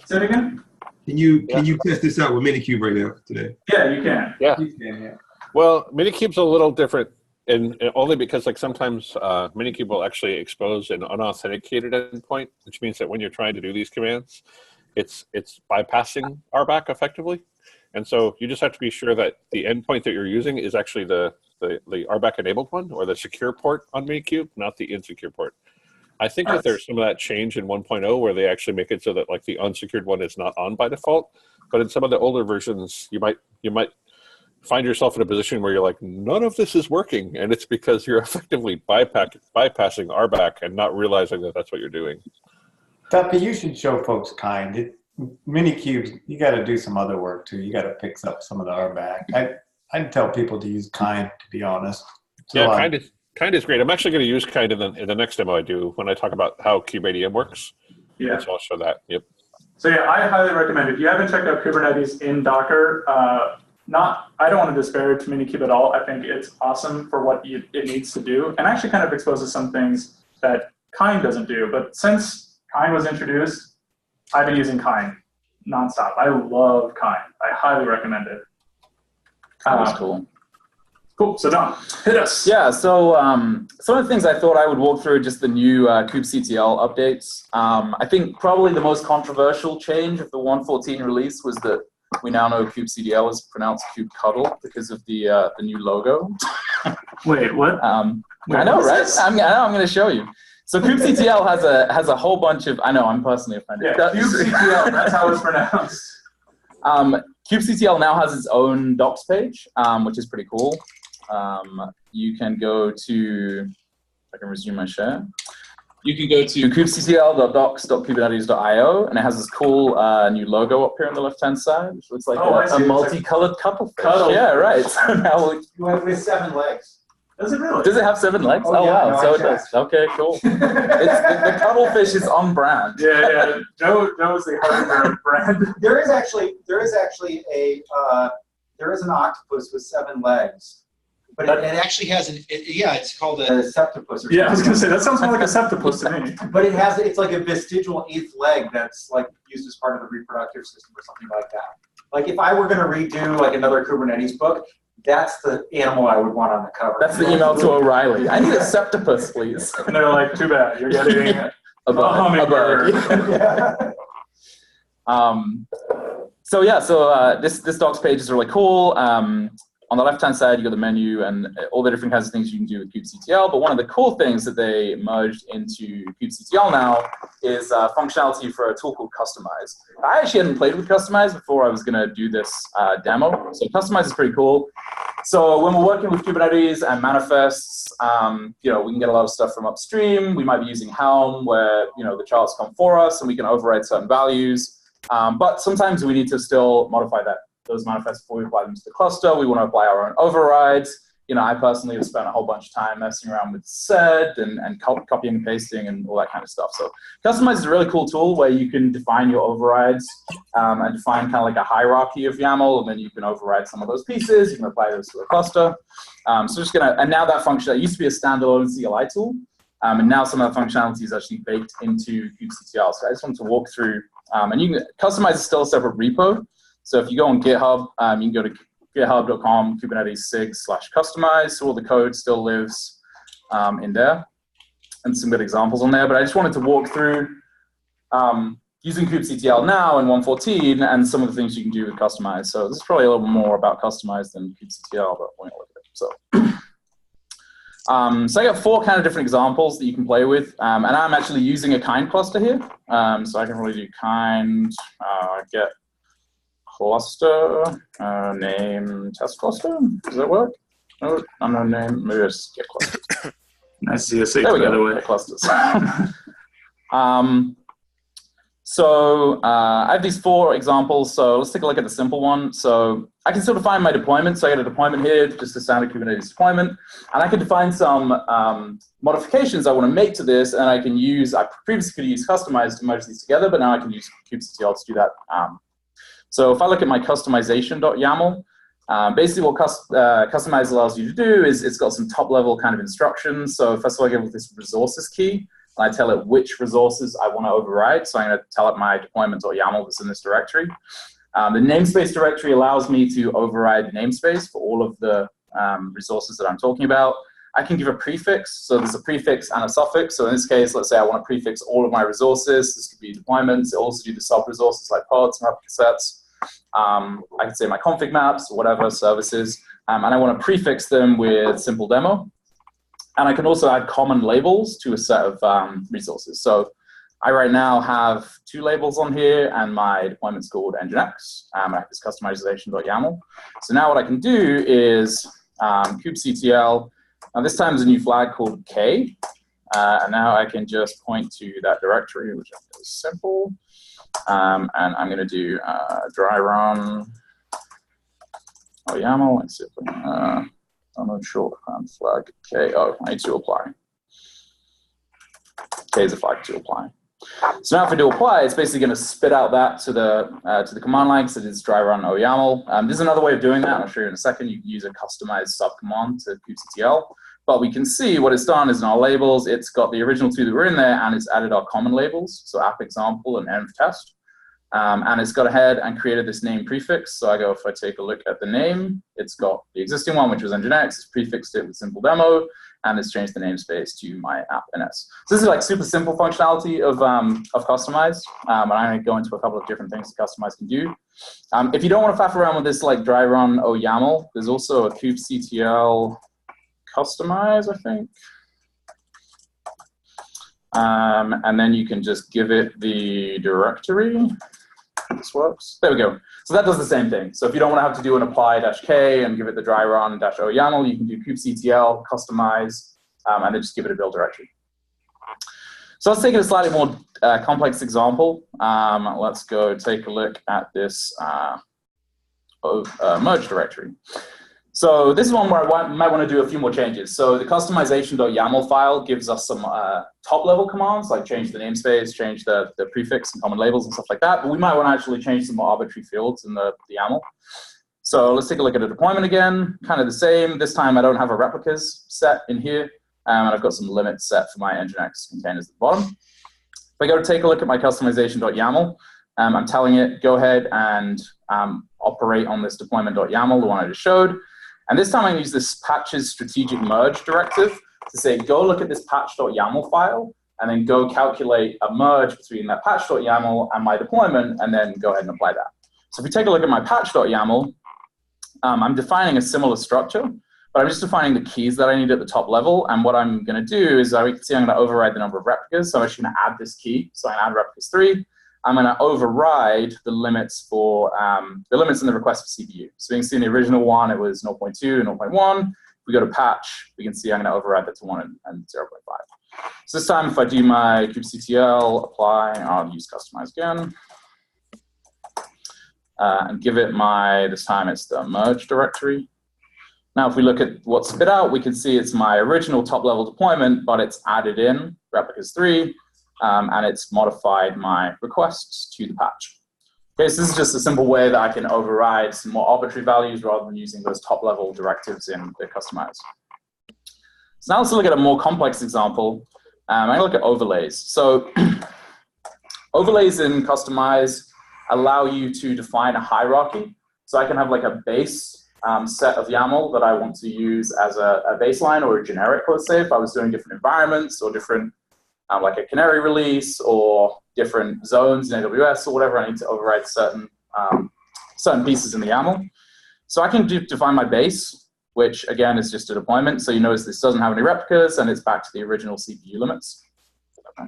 Say it again? Can you test this out with Minikube right now today? Yeah, you can. Yeah. You can, yeah. Well, Minikube's a little different, and only because sometimes Minikube will actually expose an unauthenticated endpoint, which means that when you're trying to do these commands, it's bypassing RBAC effectively. And so you just have to be sure that the endpoint that you're using is actually the RBAC enabled one, or the secure port on Minikube, not the insecure port. I think that there's some of that change in 1.0 where they actually make it so that like the unsecured one is not on by default. But in some of the older versions, you might find yourself in a position where you're like, none of this is working, and it's because you're effectively bypassing RBAC and not realizing that that's what you're doing. Duffie, you should show folks kind. Minikubes, you got to do some other work too. You got to fix up some of the RBAC. I'd tell people to use kind, to be honest. So yeah, kind is great. I'm actually going to use kind in the next demo I do when I talk about how kubeadm works. Yeah. So I'll show that. Yep. So yeah, I highly recommend it. If you haven't checked out Kubernetes in Docker, I don't want to disparage Minikube at all. I think it's awesome for what it needs to do, and actually kind of exposes some things that kind doesn't do. But since kind was introduced, I've been using kind nonstop. I love kind. I highly recommend it. That's cool. Cool. So Don, hit us. Yeah. So some of the things I thought I would walk through are just the new kubectl updates. I think probably the most controversial change of the 1.14 release was that we now know kubectl is pronounced kubectl because of the new logo. Wait, what? I know, right? I'm going to show you. So kubectl has a whole bunch of. I know, I'm personally offended. Yeah, kubectl. That's how it's pronounced. kubectl now has its own docs page, which is pretty cool. You can go to. If I can resume my share. You can go to kubectl.docs.kubernetes.io, and it has this cool new logo up here on the left-hand side, which looks like a multicolored cuttlefish. Yeah, right. So now with 7 legs. Does it really? Does it have 7 legs? Oh, yeah, wow. no, So it does. Okay, cool. The cuttlefish is on brand. Yeah. Joe's the Hardening brand. There is an octopus with 7 legs. But it actually has it's called a septopus. Yeah, I was going to say, that sounds more like a septopus to me. But it's like a vestigial 8th leg that's like used as part of the reproductive system or something like that. Like if I were going to redo like another Kubernetes book, that's the animal I would want on the cover. That's the email to O'Reilly. I need a septopus, please. And they're like, too bad, you're getting a bird. So this docs page is really cool. On the left-hand side, you got the menu and all the different kinds of things you can do with kubectl. But one of the cool things that they merged into kubectl now is functionality for a tool called Kustomize. I actually hadn't played with Kustomize before I was going to do this demo. So Kustomize is pretty cool. So when we're working with Kubernetes and manifests, we can get a lot of stuff from upstream. We might be using Helm, where the charts come for us, and we can override certain values. But sometimes we need to still modify those manifests before we apply them to the cluster. We want to apply our own overrides. I personally have spent a whole bunch of time messing around with sed and copying and pasting and all that kind of stuff. So Kustomize is a really cool tool where you can define your overrides and define kind of like a hierarchy of YAML, and then you can override some of those pieces. You can apply those to the cluster. And now that function, it used to be a standalone CLI tool, and now some of that functionality is actually baked into kubectl. So I just wanted to walk through, and Kustomize is still a separate repo. So if you go on GitHub, you can go to github.com kubernetes6/kustomize. So all the code still lives in there, and some good examples on there. But I just wanted to walk through using kubectl now in 1.14 and some of the things you can do with Kustomize. So this is probably a little more about Kustomize than kubectl, but we're going to look at it. So I got 4 kind of different examples that you can play with, and I'm actually using a kind cluster here. So I can really do kind get cluster name test cluster. Does that work? Oh, unknown name. Maybe I just get clusters. Nice CSH, There we by the go. way. Get clusters. So I have these 4 examples. So let's take a look at the simple one. So I can still define my deployment. So I get a deployment here, just a standard Kubernetes deployment. And I can define some modifications I want to make to this. And I can use, I previously could use Kustomize to merge these together, but now I can use kubectl to do that. So if I look at my customization.yaml, basically what Kustomize allows you to do is it's got some top-level kind of instructions. So first of all, I give it this resources key. And I tell it which resources I want to override. So I'm going to tell it my deployment.yaml that's in this directory. The namespace directory allows me to override the namespace for all of the resources that I'm talking about. I can give a prefix. So there's a prefix and a suffix. So in this case, let's say I want to prefix all of my resources. This could be deployments. It also do the sub-resources like pods and replica sets. I can say my config maps or whatever services. And I want to prefix them with simple demo. And I can also add common labels to a set of resources. So I right now have 2 labels on here, and my deployment's called Nginx. I have this customization.yaml. So now what I can do is kubectl. Now this time there's a new flag called K. And now I can just point to that directory, which is simple. And I'm going to do dry run YAML. Let's see if I can, I'm not sure. Flag K. Oh, I need to apply. K is a flag to apply. So now if I do apply, it's basically going to spit out that to the command line because it is dry run OYAML. There's another way of doing that. I'll show you in a second. You can use a customized subcommand to kubectl. But we can see what it's done is in our labels, it's got the original 2 that were in there, and it's added our common labels, so app example and env test. And it's got ahead and created this name prefix. So if I take a look at the name, it's got the existing one, which was Nginx. It's prefixed it with simple demo, and it's changed the namespace to my app NS. So this is like super simple functionality of Kustomize. And I'm going to go into a couple of different things that Kustomize can do. If you don't want to faff around with this like dry run OYAML, there's also a kubectl Kustomize, I think. And then you can just give it the directory. This works. There we go. So that does the same thing. So if you don't want to have to do an apply-k and give it the dry run-o YAML, you can do kubectl, Kustomize, and then just give it a build directory. So let's take a slightly more complex example. Let's go take a look at this merge directory. So this is one where I might want to do a few more changes. So the customization.yaml file gives us some top-level commands, like change the namespace, change the prefix and common labels and stuff like that. But we might want to actually change some more arbitrary fields in the YAML. So let's take a look at a deployment again. Kind of the same. This time I don't have a replicas set in here. And I've got some limits set for my Nginx containers at the bottom. If I go to take a look at my customization.yaml, I'm telling it, go ahead and operate on this deployment.yaml, the one I just showed. And this time I use this patches strategic merge directive to say, go look at this patch.yaml file, and then go calculate a merge between that patch.yaml and my deployment, and then go ahead and apply that. So if we take a look at my patch.yaml, I'm defining a similar structure, but I'm just defining the keys that I need at the top level. And what I'm going to do is, we can see I'm going to override the number of replicas. So I'm actually going to add this key. So I add replicas 3. I'm going to override the limits for the limits in the request for CPU. So you can see in the original one, it was 0.2 and 0.1. If we go to patch, we can see I'm going to override that to 1 and 0.5. So this time, if I do my kubectl apply, I'll use Kustomize again. And give it this time it's the merge directory. Now, if we look at what's spit out, we can see it's my original top-level deployment, but it's added in replicas 3. And it's modified my requests to the patch. Okay, so this is just a simple way that I can override some more arbitrary values rather than using those top-level directives in the Kustomize. So now let's look at a more complex example. I'm going to look at overlays. So overlays in Kustomize allow you to define a hierarchy. So I can have like a base set of YAML that I want to use as a baseline or a generic, let's say, if I was doing different environments or different like a canary release or different zones in AWS or whatever, I need to override certain pieces in the YAML. So I can define my base, which again is just a deployment. So you notice this doesn't have any replicas, and it's back to the original CPU limits. There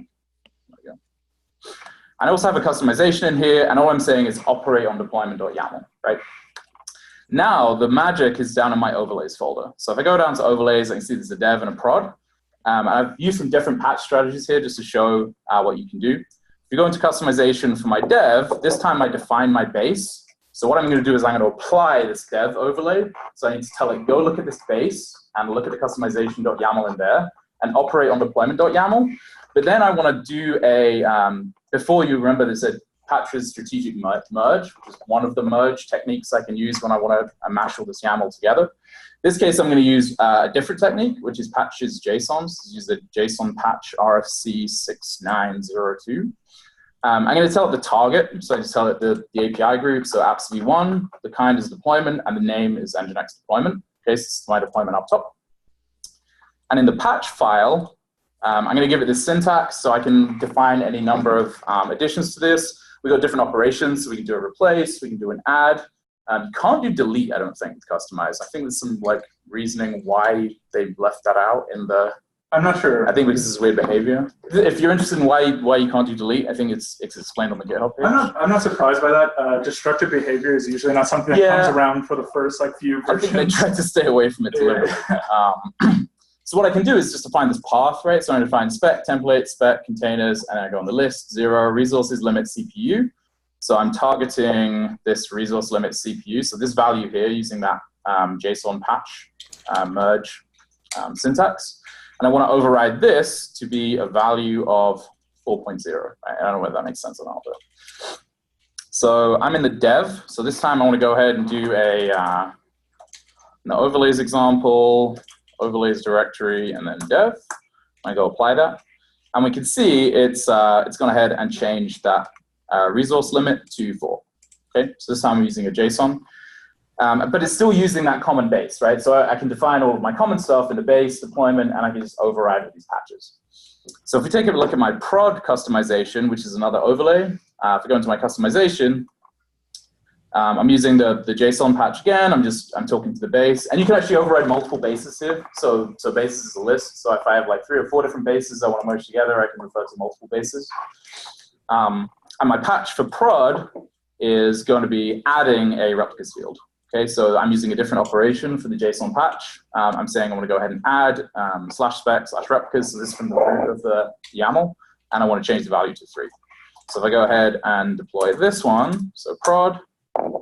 we go. I also have a customization in here, and all I'm saying is operate on deployment.yaml, right? Now the magic is down in my overlays folder. So if I go down to overlays, I can see there's a dev and a prod. I've used some different patch strategies here just to show what you can do. If you go into customization for my dev, this time I define my base. So what I'm going to do is I'm going to apply this dev overlay. So I need to tell it, go look at this base and look at the customization.yaml in there and operate on deployment.yaml. But then I want to do a, before you remember this, patches strategic merge, which is one of the merge techniques I can use when I want to mash all this YAML together. In this case, I'm going to use a different technique, which is patches JSON. So use the JSON patch RFC 6902. I'm going to tell it the target, so I just tell it the API group, so apps v1, the kind is deployment, and the name is Nginx deployment. Okay, so this is my deployment up top. And in the patch file, I'm going to give it this syntax, so I can define any number of additions to this. We've got different operations, so we can do a replace, we can do an add. You can't do delete, I don't think, with Kustomize. I think there's some reasoning why they left that out in the... I'm not sure. I think because this is weird behavior. If you're interested in why you can't do delete, I think it's explained on the GitHub page. I'm not surprised by that. Destructive behavior is usually not something that comes around for the first few versions. I think they tried to stay away from it deliberately. So what I can do is just define this path, right? So I define spec, template, spec, containers, and I go on the list, 0, resources, limit, CPU. So I'm targeting this resource limit CPU. So this value here using that JSON patch merge syntax. And I want to override this to be a value of 4.0. I don't know whether that makes sense or not. But. So I'm in the dev. So this time I want to go ahead and do an overlays example, overlays directory, and then dev. I go apply that. And we can see it's gone ahead and changed that resource limit to 4. Okay, so this time I'm using a JSON. But it's still using that common base, right? So I can define all of my common stuff in the base deployment, and I can just override with these patches. So if we take a look at my prod customization, which is another overlay, if I go into my customization, I'm using the JSON patch again. I'm talking to the base, and you can actually override multiple bases here. So bases is a list. So if I have 3 or 4 different bases I want to merge together, I can refer to multiple bases. And my patch for prod is going to be adding a replicas field. Okay, so I'm using a different operation for the JSON patch. I'm saying I want to go ahead and add /spec/replicas. So this is from the root of the YAML, and I want to change the value to 3. So if I go ahead and deploy this one, so prod,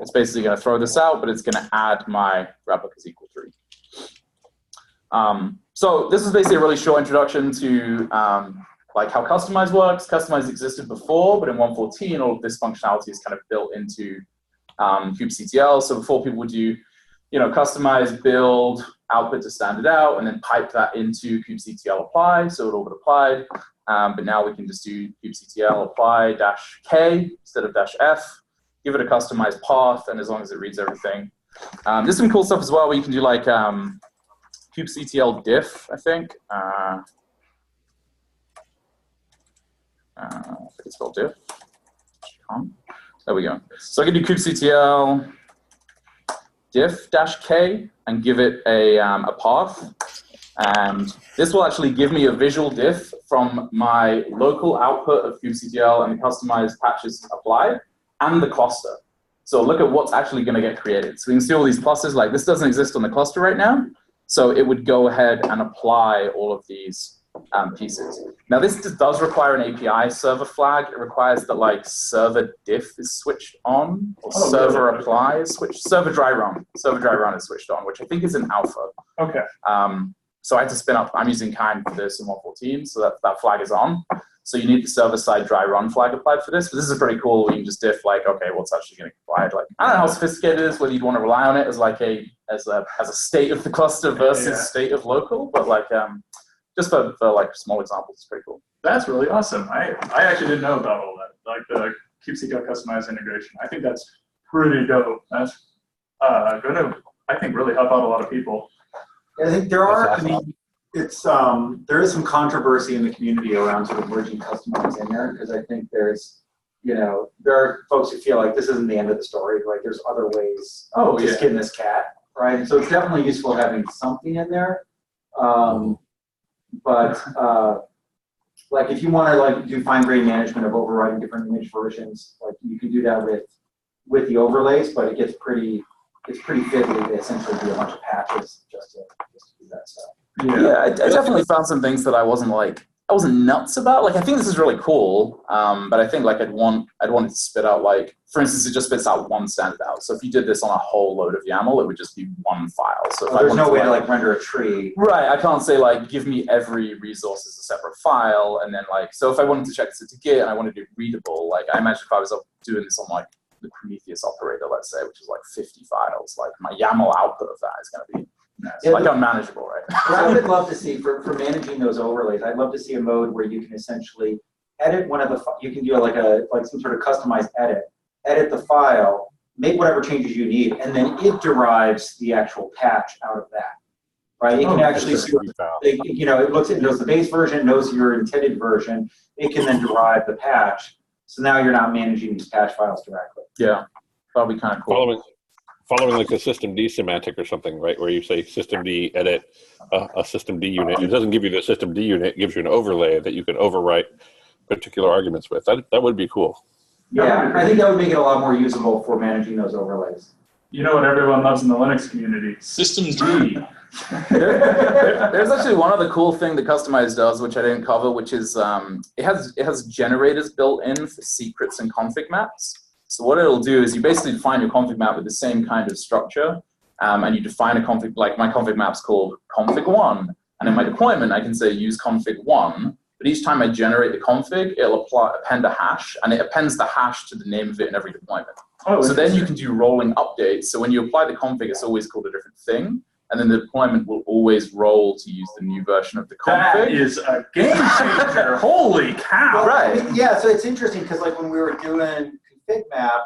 it's basically going to throw this out, but it's going to add my replicas equal 3. So this is basically a really short introduction to how Kustomize works. Kustomize existed before, but in 1.14, all of this functionality is kind of built into kubectl. So before people would do, Kustomize, build, output to standard out, and then pipe that into kubectl apply, so it all got applied. But now we can just do kubectl apply -k instead of -f, give it a customized path, and as long as it reads everything. There's some cool stuff as well where you can do kubectl diff, I think. I think it's called diff. There we go. So I can do kubectl diff -k and give it a path. And this will actually give me a visual diff from my local output of kubectl and the customized patches applied and the cluster. So look at what's actually going to get created. So we can see all these clusters. This doesn't exist on the cluster right now. So it would go ahead and apply all of these pieces. Now this does require an API server flag. It requires that server diff is switched on, or server apply is switched. Server dry run is switched on, which I think is in alpha. Okay. So I had to spin up. I'm using kind for this in 1.14, so that flag is on. So you need the server side dry run flag applied for this. But this is pretty cool. You can just diff okay, what's actually getting applied? I don't know how sophisticated it is. Whether you'd want to rely on it as as a state of the cluster versus state of local, but just for small examples, it's pretty cool. That's really awesome. I actually didn't know about all that, the kubectl customized integration. I think that's pretty dope. That's going to, I think, really help out a lot of people. I think there is some controversy in the community around sort of merging Kustomize in there, because I think there are folks who feel like this isn't the end of the story. There's other ways to skin this cat. right? And so it's definitely useful having something in there. Like if you want to like do fine-grained management of overriding different image versions, like you can do that with the overlays, but it gets pretty fiddly to essentially do a bunch of patches just to do that stuff. Yeah, I definitely found some things that I wasn't nuts about. Like I think this is really cool, but I think like I'd want it to spit out like, for instance, it just spits out one standard out. So if you did this on a whole load of YAML, it would just be one file. So if there's no way to like render a tree. Right, I can't say like give me every resource as a separate file, and then like so if I wanted to check this into Git and I wanted to do readable, like I imagine if I was doing this on like the Prometheus operator, let's say, which is like 50 files, like my YAML output of that is going to be like unmanageable, right? What I would love to see for managing those overlays, I'd love to see a mode where you can essentially edit one of the, you can do like some sort of customized edit the file, make whatever changes you need, and then it derives the actual patch out of that, right? It can actually, you know, it knows the base version, knows your intended version, it can then derive the patch. So now you're not managing these patch files directly. Yeah, that'll be kind of cool. Following like a systemd semantic or something, right? Where you say systemd edit a systemd unit. It doesn't give you the systemd unit, it gives you an overlay that you can overwrite particular arguments with. That would be cool. Yeah, I think that would make it a lot more usable for managing those overlays. You know what everyone loves in the Linux community? Systemd. There's actually one other cool thing that Kustomize does, which I didn't cover, which is it has generators built in for secrets and config maps. So what it'll do is you basically define your config map with the same kind of structure, and you define a config, like my config map's called config1, and in my deployment I can say use config1, but each time I generate the config, it'll append a hash, and it appends the hash to the name of it in every deployment. So then you can do rolling updates, so when you apply the config, it's always called a different thing, and then the deployment will always roll to use the new version of the config. That is a game changer. Holy cow. Well, right. I mean, yeah, so it's interesting because like when we were doing config map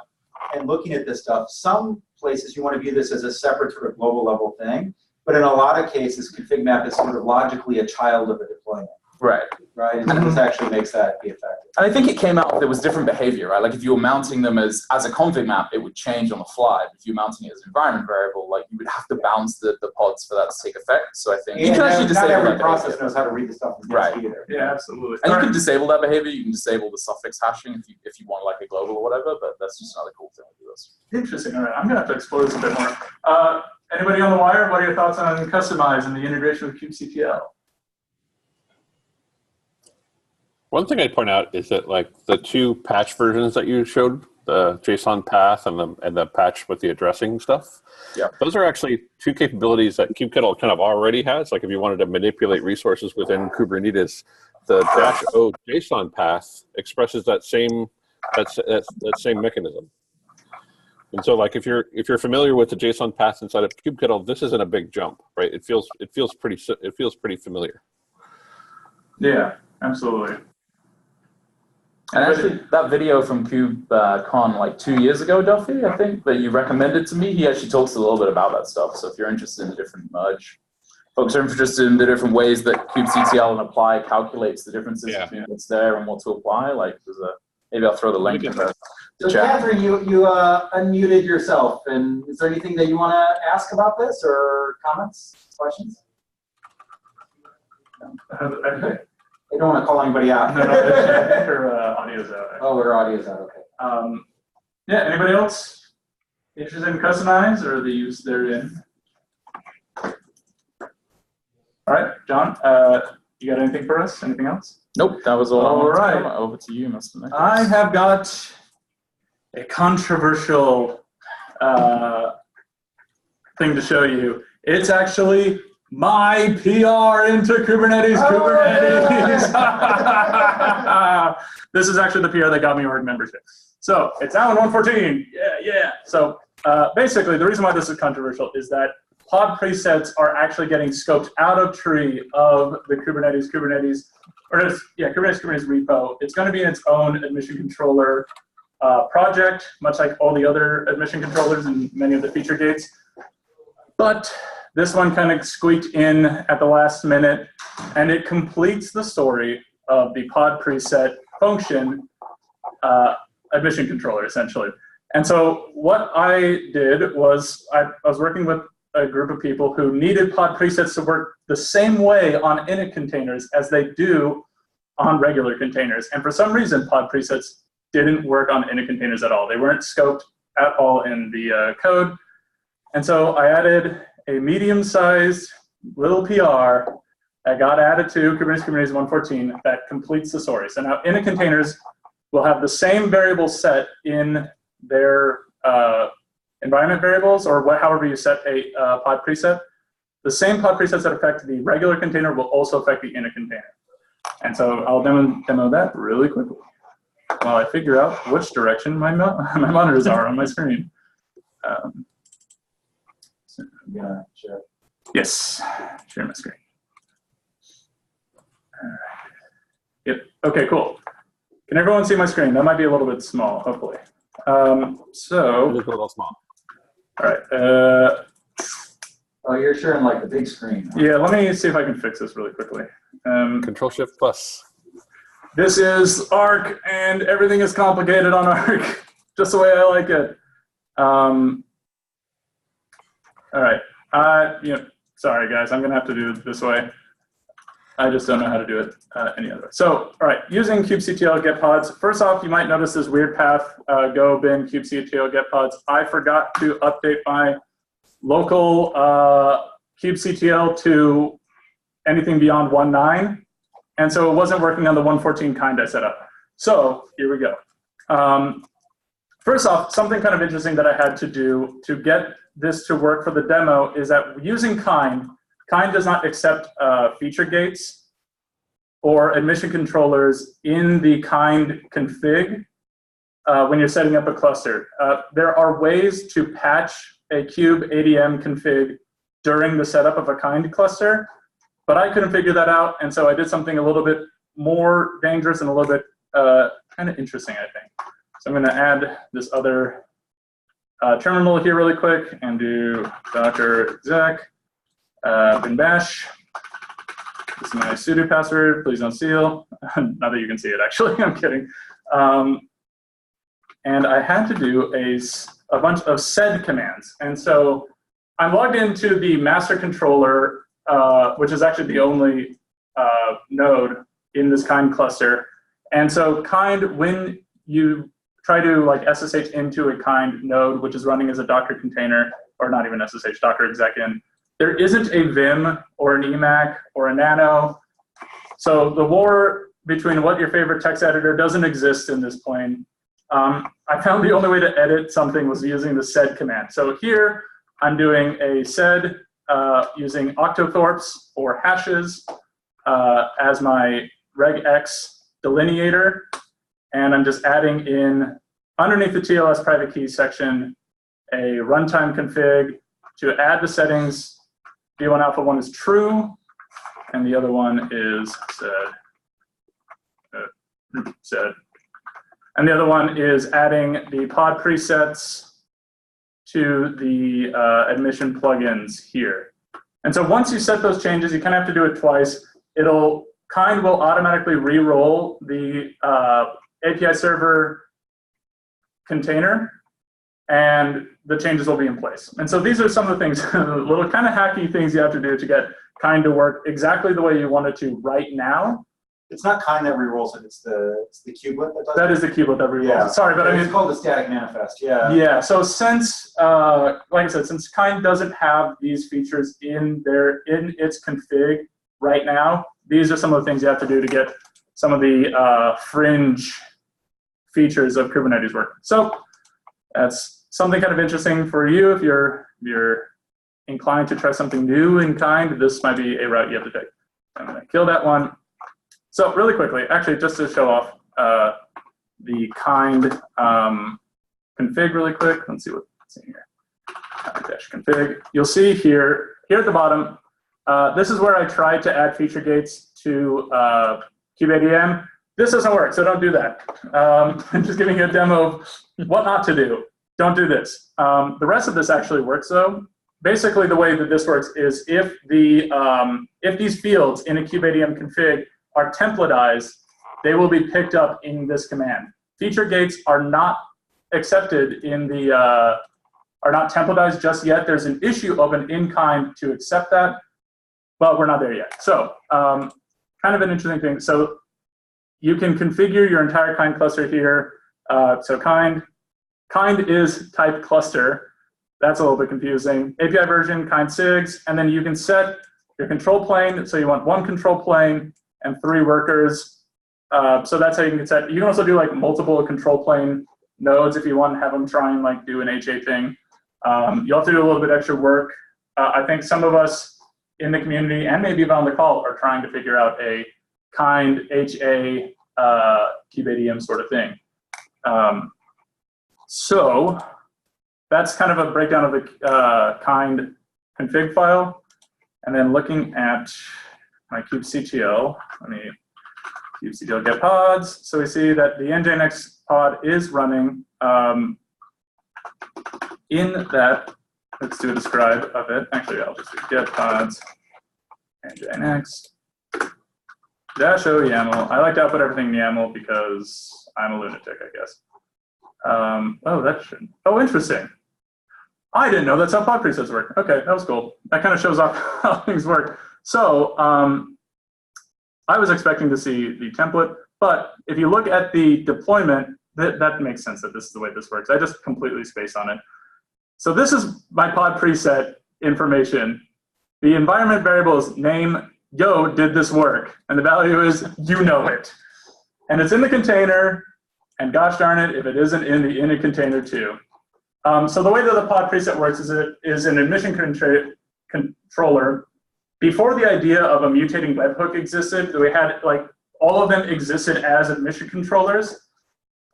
and looking at this stuff, some places you want to view this as a separate sort of global level thing, but in a lot of cases, config map is sort of logically a child of a deployment. Right. Right, and this actually makes that be effective. And I think it came out, there was different behavior, right? Like if you were mounting them as a config map, it would change on the fly. But if you're mounting it as an environment variable, like you would have to bounce the pods for that to take effect. So I think you can actually disable not every that process behavior. knows how to read the stuff in Right. either. Yeah, absolutely. And you can disable that behavior. You can disable the suffix hashing if you want like a global or whatever. But that's just another cool thing to do this. Interesting. All right, I'm gonna have to explore this a bit more. Anybody on the wire? What are your thoughts on Kustomize and the integration with kubectl? One thing I'd point out is that like the two patch versions that you showed, the JSON path and the patch with the addressing stuff, those are actually two capabilities that kubectl kind of already has. Like if you wanted to manipulate resources within Kubernetes, the -o JSON path expresses that same mechanism. And so like if you're familiar with the JSON path inside of kubectl, this isn't a big jump, right? It feels pretty familiar. Yeah, absolutely. And actually, that video from KubeCon like 2 years ago, Duffie, I think, that you recommended to me, he actually talks a little bit about that stuff. So if you're interested in the different merge, folks are interested in the different ways that kubectl and apply calculates the differences between what's there and what to apply. Like, maybe I'll throw the link in the So chat. Catherine, you unmuted yourself, and is there anything that you want to ask about this or comments, questions? No. I don't want to call anybody out. No, I think her audio's out. Oh, her audio's out, okay. Yeah, anybody else interested in Kustomize or the use therein? All right, John, you got anything for us? Anything else? Nope, that was all. All right. Over to you, Mr. Nichols. I have got a controversial thing to show you. It's actually my PR into Kubernetes. This is actually the PR that got me org membership. So it's now in 1.14. Yeah. So basically, the reason why this is controversial is that pod presets are actually getting scoped out of tree of the Kubernetes repo. It's going to be in its own admission controller project, much like all the other admission controllers and many of the feature gates. But this one kind of squeaked in at the last minute, and it completes the story of the pod preset function admission controller, essentially. And so what I did was I was working with a group of people who needed pod presets to work the same way on init containers as they do on regular containers. And for some reason, pod presets didn't work on init containers at all. They weren't scoped at all in the code. And so I added a medium-sized little PR that got added to Kubernetes 1.14 that completes the story. So now init containers will have the same variable set in their environment variables, or however you set a pod preset. The same pod presets that affect the regular container will also affect the init container. And so I'll demo that really quickly while I figure out which direction my monitors are on my screen. So I'm gonna share. Yes, share my screen. All right. Yep. Okay, cool. Can everyone see my screen? That might be a little bit small, hopefully. So. It is a little small. All right. Oh, you're sharing like the big screen. Yeah, let me see if I can fix this really quickly. Control-Shift+. This is Arc, and everything is complicated on Arc, just the way I like it. All right. Sorry, guys. I'm going to have to do it this way. I just don't know how to do it any other way. So, all right, using kubectl get pods. First off, you might notice this weird path, go bin kubectl get pods. I forgot to update my local kubectl to anything beyond 1.9, and so it wasn't working on the 1.14 kind I set up. So here we go. First off, something kind of interesting that I had to do to get this to work for the demo is that using kind does not accept feature gates or admission controllers in the kind config when you're setting up a cluster. There are ways to patch a kubeadm config during the setup of a kind cluster, but I couldn't figure that out, and so I did something a little bit more dangerous and a little bit kind of interesting, I think. So I'm going to add this other terminal here really quick and do docker exec bin bash. This is my sudo password. Please don't steal. Not that you can see it, actually. I'm kidding. And I had to do a bunch of sed commands. And so I'm logged into the master controller, which is actually the only node in this kind cluster. And so kind, when you try to like SSH into a kind node, which is running as a Docker container, or not even SSH, Docker exec in, there isn't a Vim or an Emac or a Nano. So the war between what your favorite text editor doesn't exist in this plane. I found the only way to edit something was using the sed command. So here I'm doing a sed using octothorps or hashes as my regex delineator. And I'm just adding in, underneath the TLS private keys section, a runtime config to add the settings. V1 alpha 1 is true, and the other one is sed. And the other one is adding the pod presets to the admission plugins here. And so once you set those changes, you kind of have to do it twice. Kind will automatically re-roll the API server container, and the changes will be in place. And so these are some of the things, little kind of hacky things you have to do to get kind to work exactly the way you want it to right now. It's not kind that re-rolls it, it's the kubelet that does it? That is the kubelet that re-rolls it. Sorry, but I mean, it's called the static manifest, yeah. Yeah, so since, like I said, since kind doesn't have these features in its config right now, these are some of the things you have to do to get some of the fringe features of Kubernetes working. So that's something kind of interesting for you if you're inclined to try something new in kind. This might be a route you have to take. I'm going to kill that one. So really quickly, actually, just to show off the kind config really quick. Let's see what's in here. Config. You'll see here at the bottom, this is where I tried to add feature gates to kubeadm. This doesn't work, so don't do that. I'm just giving you a demo of what not to do. Don't do this. The rest of this actually works, though. Basically, the way that this works is if these fields in a kubeadm config are templatized, they will be picked up in this command. Feature gates are not accepted in the are not templatized just yet. There's an issue of an in-kind to accept that, but we're not there yet. So kind of an interesting thing. So you can configure your entire kind cluster here. So kind is type cluster. That's a little bit confusing. API version, kind SIGs, and then you can set your control plane. So you want one control plane and 3 workers. So that's how you can set. You can also do like multiple control plane nodes if you want to have them try and like do an HA thing. You'll have to do a little bit extra work. I think some of us in the community and maybe even on the call are trying to figure out a kind HA kubeadm sort of thing. So that's kind of a breakdown of the kind config file. And then looking at my kubectl, let me kubectl get pods. So we see that the nginx pod is running in that. Let's do a describe of it. Actually, I'll just do get pods nginx -o YAML. I like to output everything in YAML because I'm a lunatic, I guess. Oh, that should. Oh, interesting. I didn't know that's how pod presets work. Okay, that was cool. That kind of shows off how things work. So I was expecting to see the template, but if you look at the deployment, that makes sense that this is the way this works. I just completely spaced on it. So this is my pod preset information. The environment variable is name, yo, did this work? And the value is, you know it. And it's in the container, and gosh darn it, if it isn't in the init container too. So the way that the pod preset works is it is an admission controller. Before the idea of a mutating webhook existed, we had like all of them existed as admission controllers,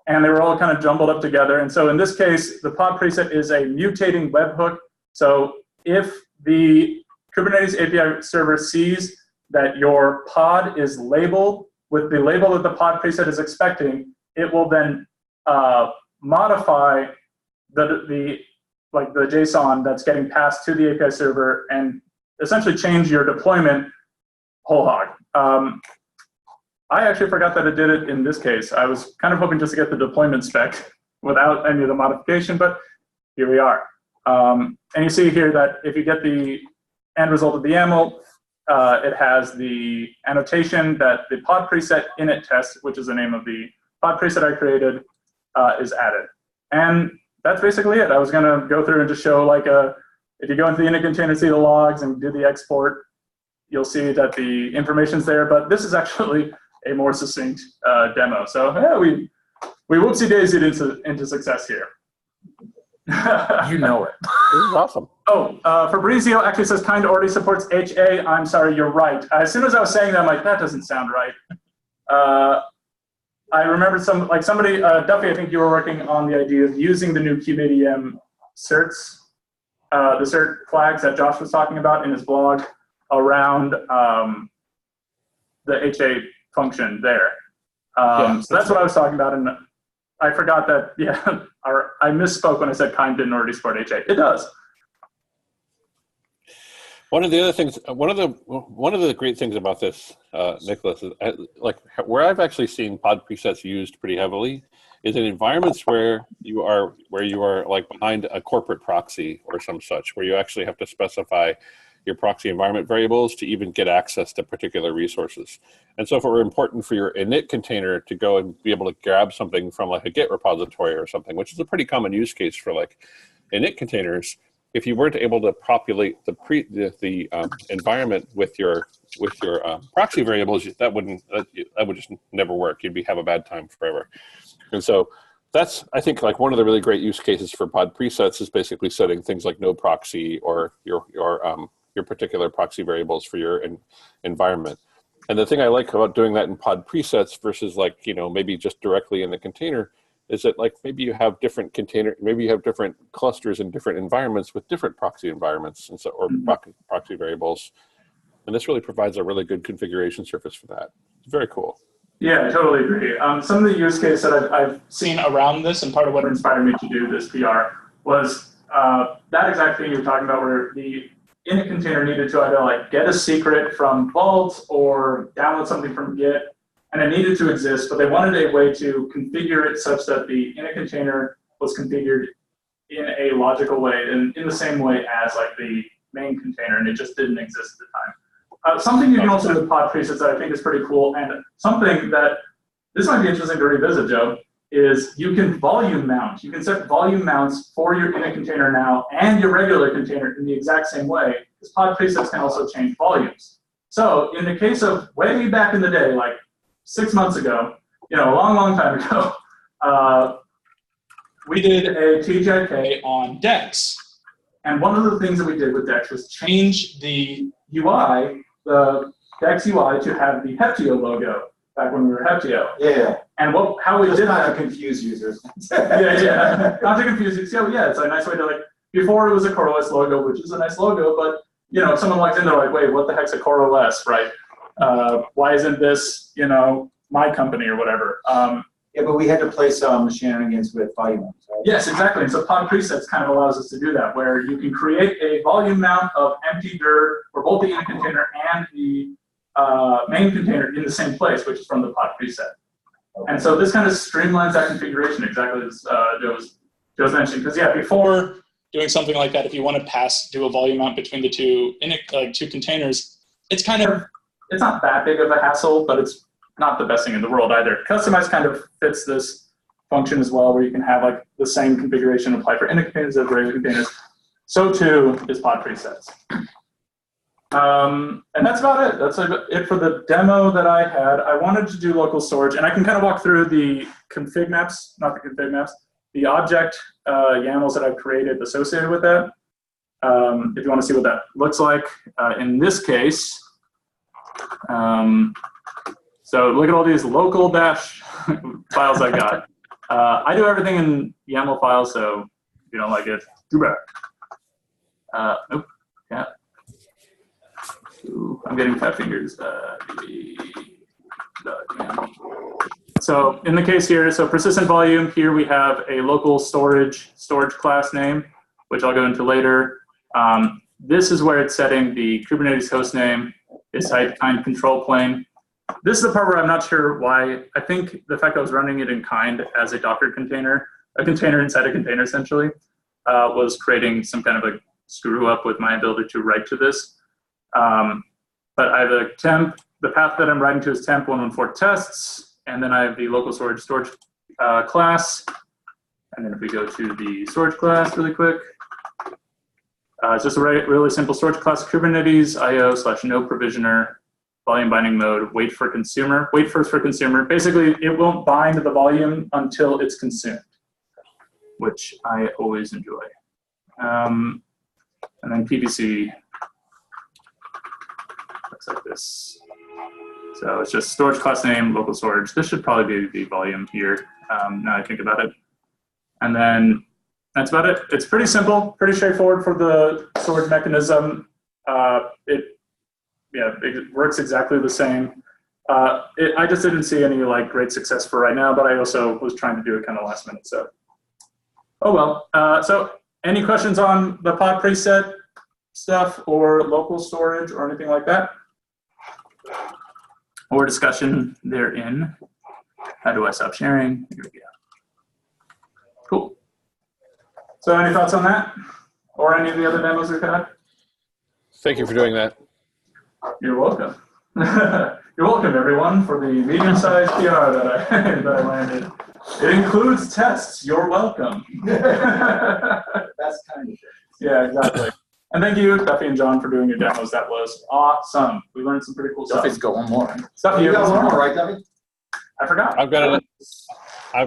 and they were all kind of jumbled up together. And so in this case, the pod preset is a mutating webhook. So if the Kubernetes API server sees that your pod is labeled with the label that the pod preset is expecting, it will then modify the JSON that's getting passed to the API server and essentially change your deployment whole hog. I actually forgot that it did it in this case. I was kind of hoping just to get the deployment spec without any of the modification, but here we are. And you see here that if you get the end result of the YAML, it has the annotation that the pod preset init test, which is the name of the pod preset I created, is added. And that's basically it. I was going to go through and just show like if you go into the init container, see the logs and do the export, you'll see that the information's there. But this is actually a more succinct demo. So yeah, we whoopsie-daisied into success here. You know it. This is awesome. Oh, Fabrizio actually says kind already supports HA. I'm sorry, you're right. As soon as I was saying that, I'm like, that doesn't sound right. I remember somebody, Duffie, I think you were working on the idea of using the new kubeadm certs, the cert flags that Josh was talking about in his blog around the HA function there. So that's what I was talking about, and I forgot that, yeah, I misspoke when I said kind didn't already support HA. It does. One of the other things, one of the great things about this, Nicholas, is like where I've actually seen pod presets used pretty heavily is in environments where you are like behind a corporate proxy or some such, where you actually have to specify your proxy environment variables to even get access to particular resources. And so if it were important for your init container to go and be able to grab something from like a Git repository or something, which is a pretty common use case for like init containers, if you weren't able to populate the environment with your proxy variables, that would just never work. You'd have a bad time forever. And so that's, I think, like one of the really great use cases for pod presets is basically setting things like no proxy or your particular proxy variables for your environment. And the thing I like about doing that in pod presets versus like, maybe just directly in the container is that like maybe you have different different clusters in different environments with different proxy environments and so, or proxy variables. And this really provides a really good configuration surface for that. It's very cool. Yeah, I totally agree. Some of the use cases that I've seen around this, and part of what inspired me to do this PR was that exact thing you were talking about, where the init container needed to either like get a secret from Vault or download something from Git, and it needed to exist, but they wanted a way to configure it such that the init container was configured in a logical way, and in the same way as like the main container, and it just didn't exist at the time. Something you can also do with pod presets that I think is pretty cool, and something that, this might be interesting to revisit, Joe, is you can volume mount. You can set volume mounts for your init container now and your regular container in the exact same way, because pod presets can also change volumes. So in the case of way back in the day, like 6 months ago, a long, long time ago, we did a TJK on Dex. And one of the things that we did with Dex was change the UI, the Dex UI, to have the Heptio logo back when we were Heptio. Yeah. And how we did not that. to confuse users. yeah. Not to confuse users. Yeah, it's a nice way to before it was a CoreOS logo, which is a nice logo, but if someone logs in, they're like, wait, what the heck's a CoreOS, right? Why isn't this, my company or whatever? Yeah, but we had to play some shenanigans with volume mounts, right? Yes, exactly. And so pod presets kind of allows us to do that, where you can create a volume mount of empty dir for both the init container and the main container in the same place, which is from the pod preset. Okay. And so this kind of streamlines that configuration exactly as Joe's mentioned. Because before doing something like that, if you want to do a volume mount between the two two containers, it's not that big of a hassle, but it's not the best thing in the world either. Kustomize kind of fits this function as well, where you can have the same configuration apply for init containers as regular containers. So too is pod presets. And that's about it. That's it for the demo that I had. I wanted to do local storage, and I can kind of walk through the config maps, not the config maps, the object YAMLs that I've created associated with that. If you want to see what that looks like. In this case, so look at all these local dash files I got. I do everything in YAML files, so if you don't like it, too bad. Nope, yeah. Ooh, I'm getting fat fingers. So in the case here, so persistent volume, here we have a local storage class name, which I'll go into later. This is where it's setting the Kubernetes host name, its type, kind, control plane. This is the part where I'm not sure why. I think the fact I was running it in kind as a Docker container, a container inside a container essentially, was creating some kind of a screw up with my ability to write to this. But I have a temp, the path that I'm writing to is temp 114 tests, and then I have the local storage class. And then if we go to the storage class really quick, it's just a really simple storage class, Kubernetes IO/no provisioner, volume binding mode, wait first for consumer. Basically, it won't bind the volume until it's consumed, which I always enjoy. And then PVC looks like this. So it's just storage class name, local storage. This should probably be the volume here, now I think about it. And then that's about it. It's pretty simple, pretty straightforward for the storage mechanism. It works exactly the same. I just didn't see any great success for right now, but I also was trying to do it kind of last minute. So, oh well. So any questions on the pod preset stuff or local storage or anything like that? Or discussion therein? How do I stop sharing? Here we go. Cool. So any thoughts on that? Or any of the other demos we've had? Thank you for doing that. You're welcome. You're welcome, everyone, for the medium-sized PR that I landed. It includes tests. You're welcome. That's kind of it. Yeah, exactly. And thank you, Duffie and John, for doing your demos. That was awesome. We learned some pretty cool stuff. Duffie's got one more. Duffie, You got one more, right, Duffie? I forgot. I've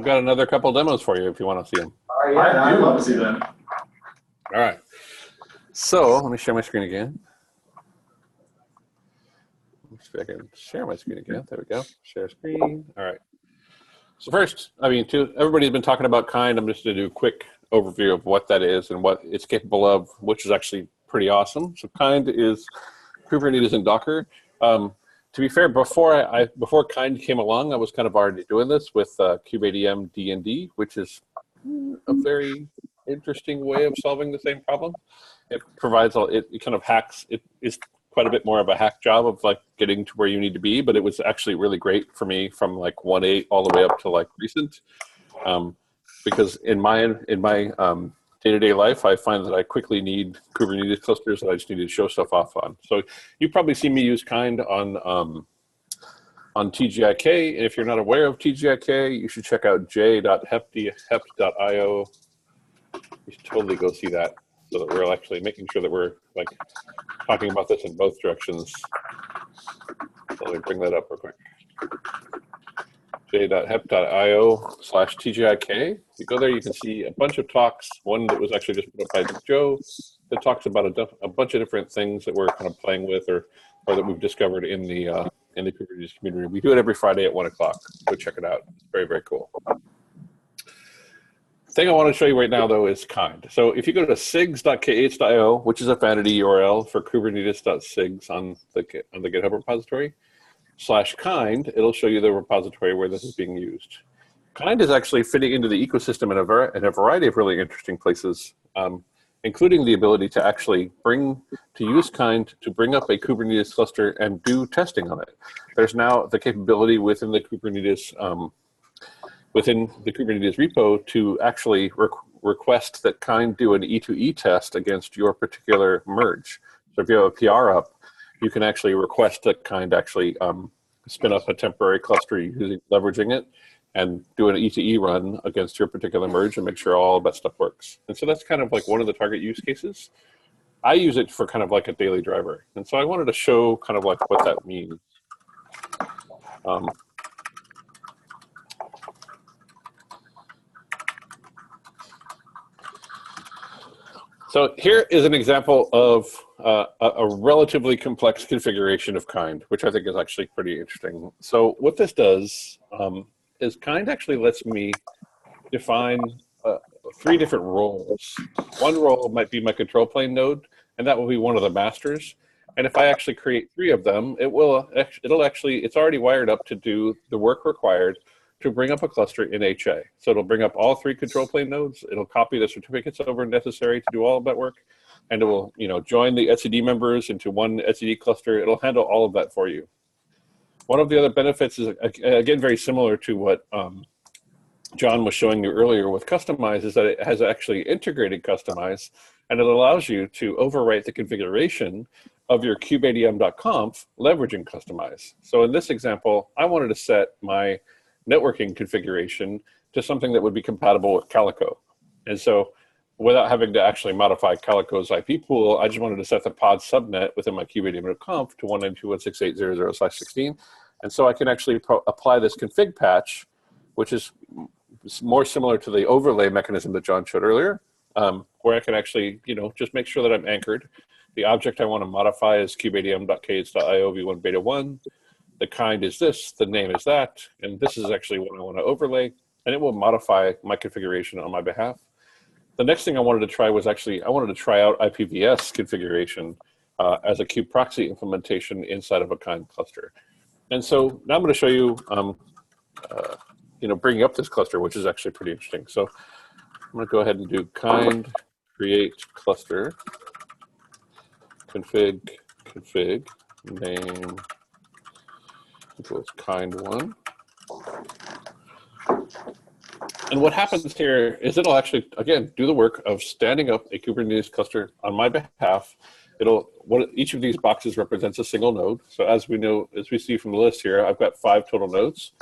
got another couple demos for you if you want to see them. All right, yeah, I do love to see them. All right. So let me share my screen again. Let's see if I can share my screen again. There we go. Share screen. All right. So first, everybody's been talking about kind. I'm just going to do a quick overview of what that is and what it's capable of, which is actually pretty awesome. So kind is Kubernetes and Docker. To be fair, before kind came along, I was kind of already doing this with kubeadm DND, which is a very interesting way of solving the same problem. It provides it kind of hacks. It is quite a bit more of a hack job of getting to where you need to be, but it was actually really great for me from 1.8 all the way up to recent, because in my day-to-day life, I find that I quickly need Kubernetes clusters that I just need to show stuff off on. So you probably see me use kind on TGIK. And if you're not aware of TGIK, you should check out j.hep.io. You should totally go see that, so that we're actually making sure that we're like talking about this in both directions. So let me bring that up real quick. j.hep.io/TGIK. You go there, you can see a bunch of talks. One that was actually just put up by Joe that talks about a bunch of different things that we're kind of playing with or that we've discovered in the Kubernetes community. We do it every Friday at 1 o'clock. Go check it out. It's very, very cool. The thing I want to show you right now, though, is kind. So if you go to sigs.k8s.io, which is a vanity URL for kubernetes.sigs on the GitHub repository, /kind, it'll show you the repository where this is being used. Kind is actually fitting into the ecosystem in a variety of really interesting places, including the ability to actually use kind to bring up a Kubernetes cluster and do testing on it. There's now the capability within the Kubernetes repo to actually request that kind do an E2E test against your particular merge. So if you have a PR up, you can actually request that kind actually spin up a temporary cluster leveraging it and do an E2E run against your particular merge and make sure all of that stuff works. And so that's kind of like one of the target use cases. I use it for kind of like a daily driver. And so I wanted to show kind of like what that means. So here is an example of a relatively complex configuration of kind, which I think is actually pretty interesting. So what this does is kind actually lets me define 3 different roles. One role might be my control plane node, and that will be one of the masters. And if I actually create 3 of them, it's already wired up to do the work required to bring up a cluster in HA. So it'll bring up all 3 control plane nodes. It'll copy the certificates over necessary to do all of that work. And it will, join the etcd members into one etcd cluster. It'll handle all of that for you. One of the other benefits is, again, very similar to what John was showing you earlier with Kustomize, is that it has actually integrated Kustomize, and it allows you to overwrite the configuration of your kubeadm.conf leveraging Kustomize. So in this example, I wanted to set my networking configuration to something that would be compatible with Calico. And so without having to actually modify Calico's IP pool, I just wanted to set the pod subnet within my kubeadm.conf to 192.168.0.0/16. And so I can actually apply this config patch, which is more similar to the overlay mechanism that John showed earlier, where I can actually, just make sure that I'm anchored. The object I want to modify is kubeadm.k8s.io v1 beta 1. The kind is this, the name is that, and this is actually what I want to overlay, and it will modify my configuration on my behalf. The next thing I wanted to try was actually, I wanted to try out IPVS configuration as a kube proxy implementation inside of a kind cluster. And so now I'm going to show you, bringing up this cluster, which is actually pretty interesting. So I'm going to go ahead and do kind create cluster config name equals kind1. And what happens here is it'll actually, again, do the work of standing up a Kubernetes cluster on my behalf. Each of these boxes represents a single node. So as we know, as we see from the list here, I've got 5 total nodes,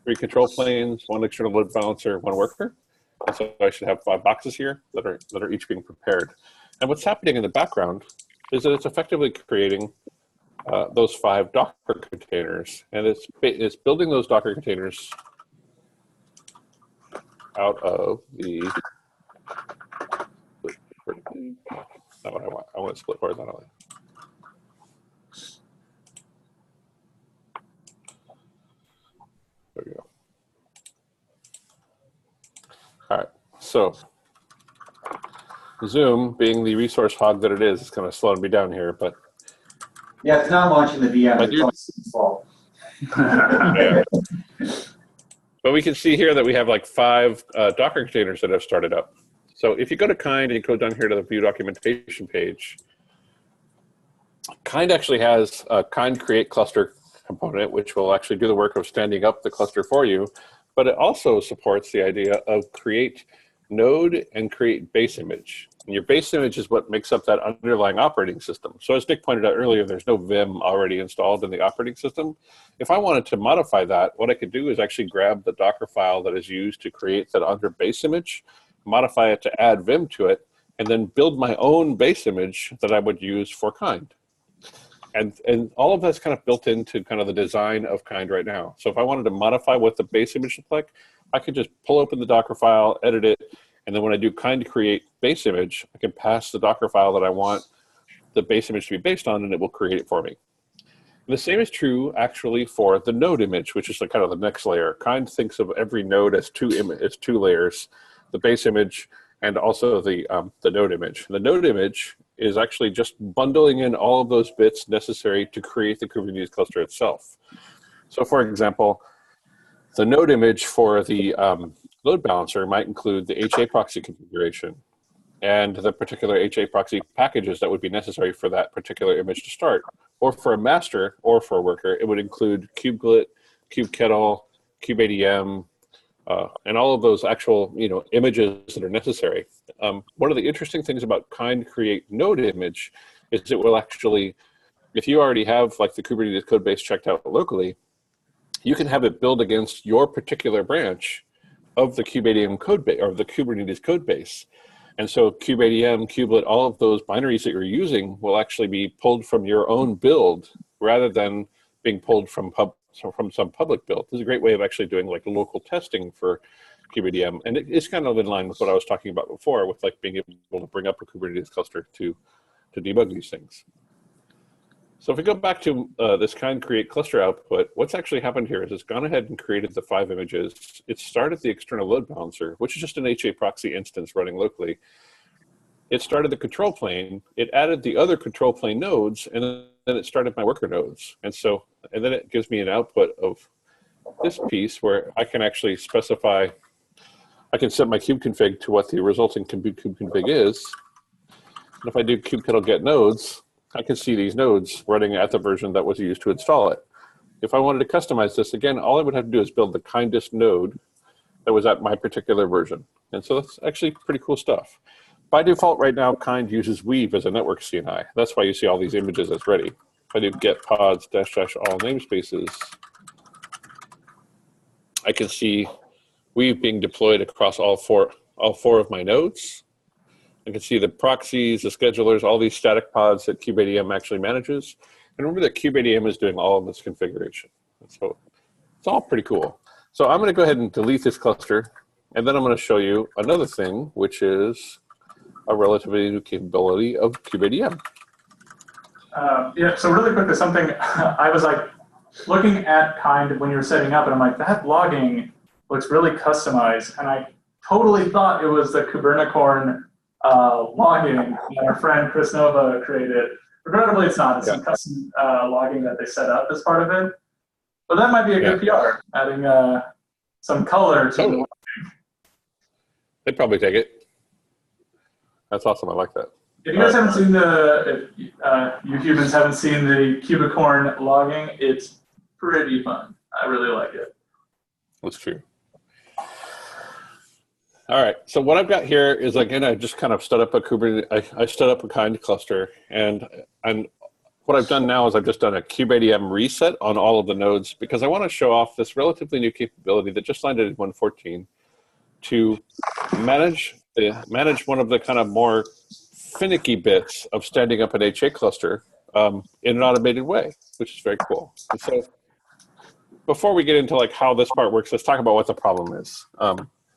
3 control planes, 1 external load balancer, 1 worker. And so I should have 5 boxes here that are each being prepared. And what's happening in the background is that it's effectively creating those 5 Docker containers, and it's building those Docker containers out of the. Not what I want. I want to split horizontally. There we go. All right. So Zoom, being the resource hog that it is kind of slowing me down here, but. Yeah, it's not launching the VM. It's fault. Yeah. But we can see here that we have like 5 Docker containers that have started up. So if you go to kind and you go down here to the view documentation page, kind actually has a kind create cluster component, which will actually do the work of standing up the cluster for you. But it also supports the idea of create node and create base image. And your base image is what makes up that underlying operating system. So as Nick pointed out earlier, there's no Vim already installed in the operating system. If I wanted to modify that, what I could do is actually grab the Docker file that is used to create that under base image, modify it to add Vim to it, and then build my own base image that I would use for Kind. And all of that's kind of built into kind of the design of Kind right now. So if I wanted to modify what the base image looked like, I could just pull open the Docker file, edit it, and then when I do Kind create base image, I can pass the Docker file that I want the base image to be based on, and it will create it for me. And the same is true actually for the node image, which is the kind of the next layer. Kind thinks of every node as two layers, the base image and also the node image. The node image is actually just bundling in all of those bits necessary to create the Kubernetes cluster itself. So for example, the node image for the load balancer might include the HA proxy configuration and the particular HA proxy packages that would be necessary for that particular image to start. Or for a master or for a worker, it would include kubectl, kubectl, kubeadm, and all of those actual images that are necessary. One of the interesting things about Kind create node image is it will actually, if you already have like the Kubernetes code base checked out locally, you can have it build against your particular branch of the kubeadm code base or the Kubernetes code base. And so kubeadm, kubelet, all of those binaries that you're using will actually be pulled from your own build rather than being pulled from some public build. This is a great way of actually doing like local testing for kubeadm. And it's kind of in line with what I was talking about before with like being able to bring up a Kubernetes cluster to debug these things. So if we go back to this Kind create cluster output, what's actually happened here is it's gone ahead and created the 5 images. It started the external load balancer, which is just an HA proxy instance running locally. It started the control plane. It added the other control plane nodes, and then it started my worker nodes. And then it gives me an output of this piece where I can actually specify, I can set my kube config to what the resulting kube config is. And if I do kubectl get nodes, I can see these nodes running at the version that was used to install it. If I wanted to customize this, again, all I would have to do is build the kindest node that was at my particular version. And so that's actually pretty cool stuff. By default, right now, Kind uses Weave as a network CNI. That's why you see all these images as ready. If I do get pods -- all namespaces, I can see Weave being deployed across all four of my nodes. I can see the proxies, the schedulers, all these static pods that kubeadm actually manages. And remember that kubeadm is doing all of this configuration. So it's all pretty cool. So I'm going to go ahead and delete this cluster, and then I'm going to show you another thing, which is a relatively new capability of kubeadm. Yeah, so really quickly, something I was like looking at Kind when you were setting up, and I'm like, that logging looks really customized. And I totally thought it was the Kubernecorn logging that our friend Chris Nova created. Regrettably, it's not. It's some custom logging that they set up as part of it. But that might be a good PR, adding some color to the logging. They'd probably take it. That's awesome. I like that. If you guys haven't seen you humans haven't seen the Kubecorn logging, it's pretty fun. I really like it. That's true. All right, so what I've got here is, again, I just kind of stood up a Kubernetes, I stood up a Kind cluster, and what I've done now is I've just done a kubeadm reset on all of the nodes because I want to show off this relatively new capability that just landed in 1.14 to manage one of the kind of more finicky bits of standing up an HA cluster in an automated way, which is very cool. And so before we get into like how this part works, let's talk about what the problem is.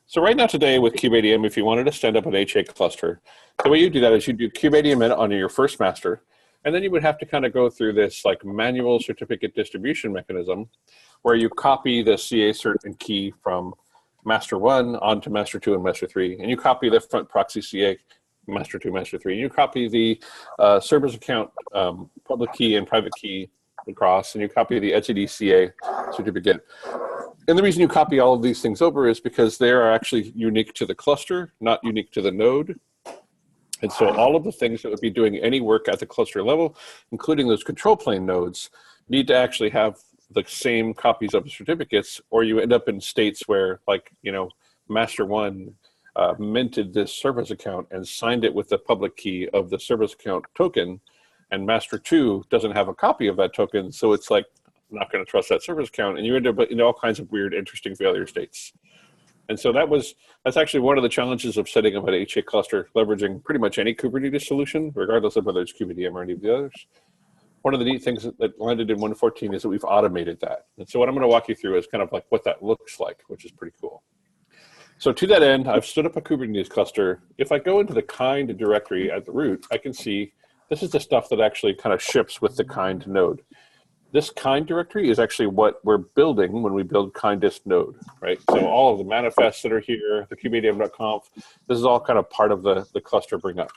So right now today with kubeadm, if you wanted to stand up an HA cluster, the way you do that is you do kubeadm init on your first master, and then you would have to kind of go through this like manual certificate distribution mechanism where you copy the CA cert and key from master 1 onto master 2 and master 3, and you copy the front proxy CA master 2, master 3, and you copy the service account public key and private key across, and you copy the etcd CA certificate. And the reason you copy all of these things over is because they are actually unique to the cluster, not unique to the node. And so all of the things that would be doing any work at the cluster level, including those control plane nodes, need to actually have the same copies of the certificates, or you end up in states where, like, master 1 minted this service account and signed it with the public key of the service account token, and master 2 doesn't have a copy of that token, so it's like, I'm not going to trust that service account, and you end up in all kinds of weird, interesting failure states. And so that's actually one of the challenges of setting up an HA cluster, leveraging pretty much any Kubernetes solution, regardless of whether it's KubeADM or any of the others. One of the neat things that landed in 1.14 is that we've automated that. And so what I'm going to walk you through is kind of like what that looks like, which is pretty cool. So to that end, I've stood up a Kubernetes cluster. If I go into the kind directory at the root, I can see this is the stuff that actually kind of ships with the kind node. This kind directory is actually what we're building when we build kindest node, right? So all of the manifests that are here, the kubeadm.conf, this is all kind of part of the cluster bring up.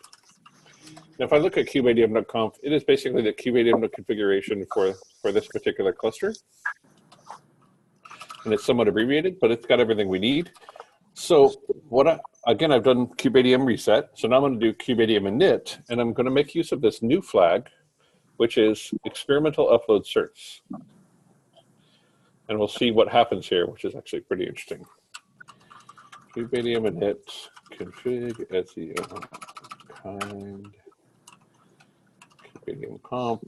Now, if I look at kubeadm.conf, it is basically the kubeadm configuration for this particular cluster. And it's somewhat abbreviated, but it's got everything we need. So again, I've done kubeadm reset. So now I'm going to do kubeadm init, and I'm going to make use of this new flag, which is experimental upload certs. And we'll see what happens here, which is actually pretty interesting. kubeadm init config SEO kind kubeadm conf.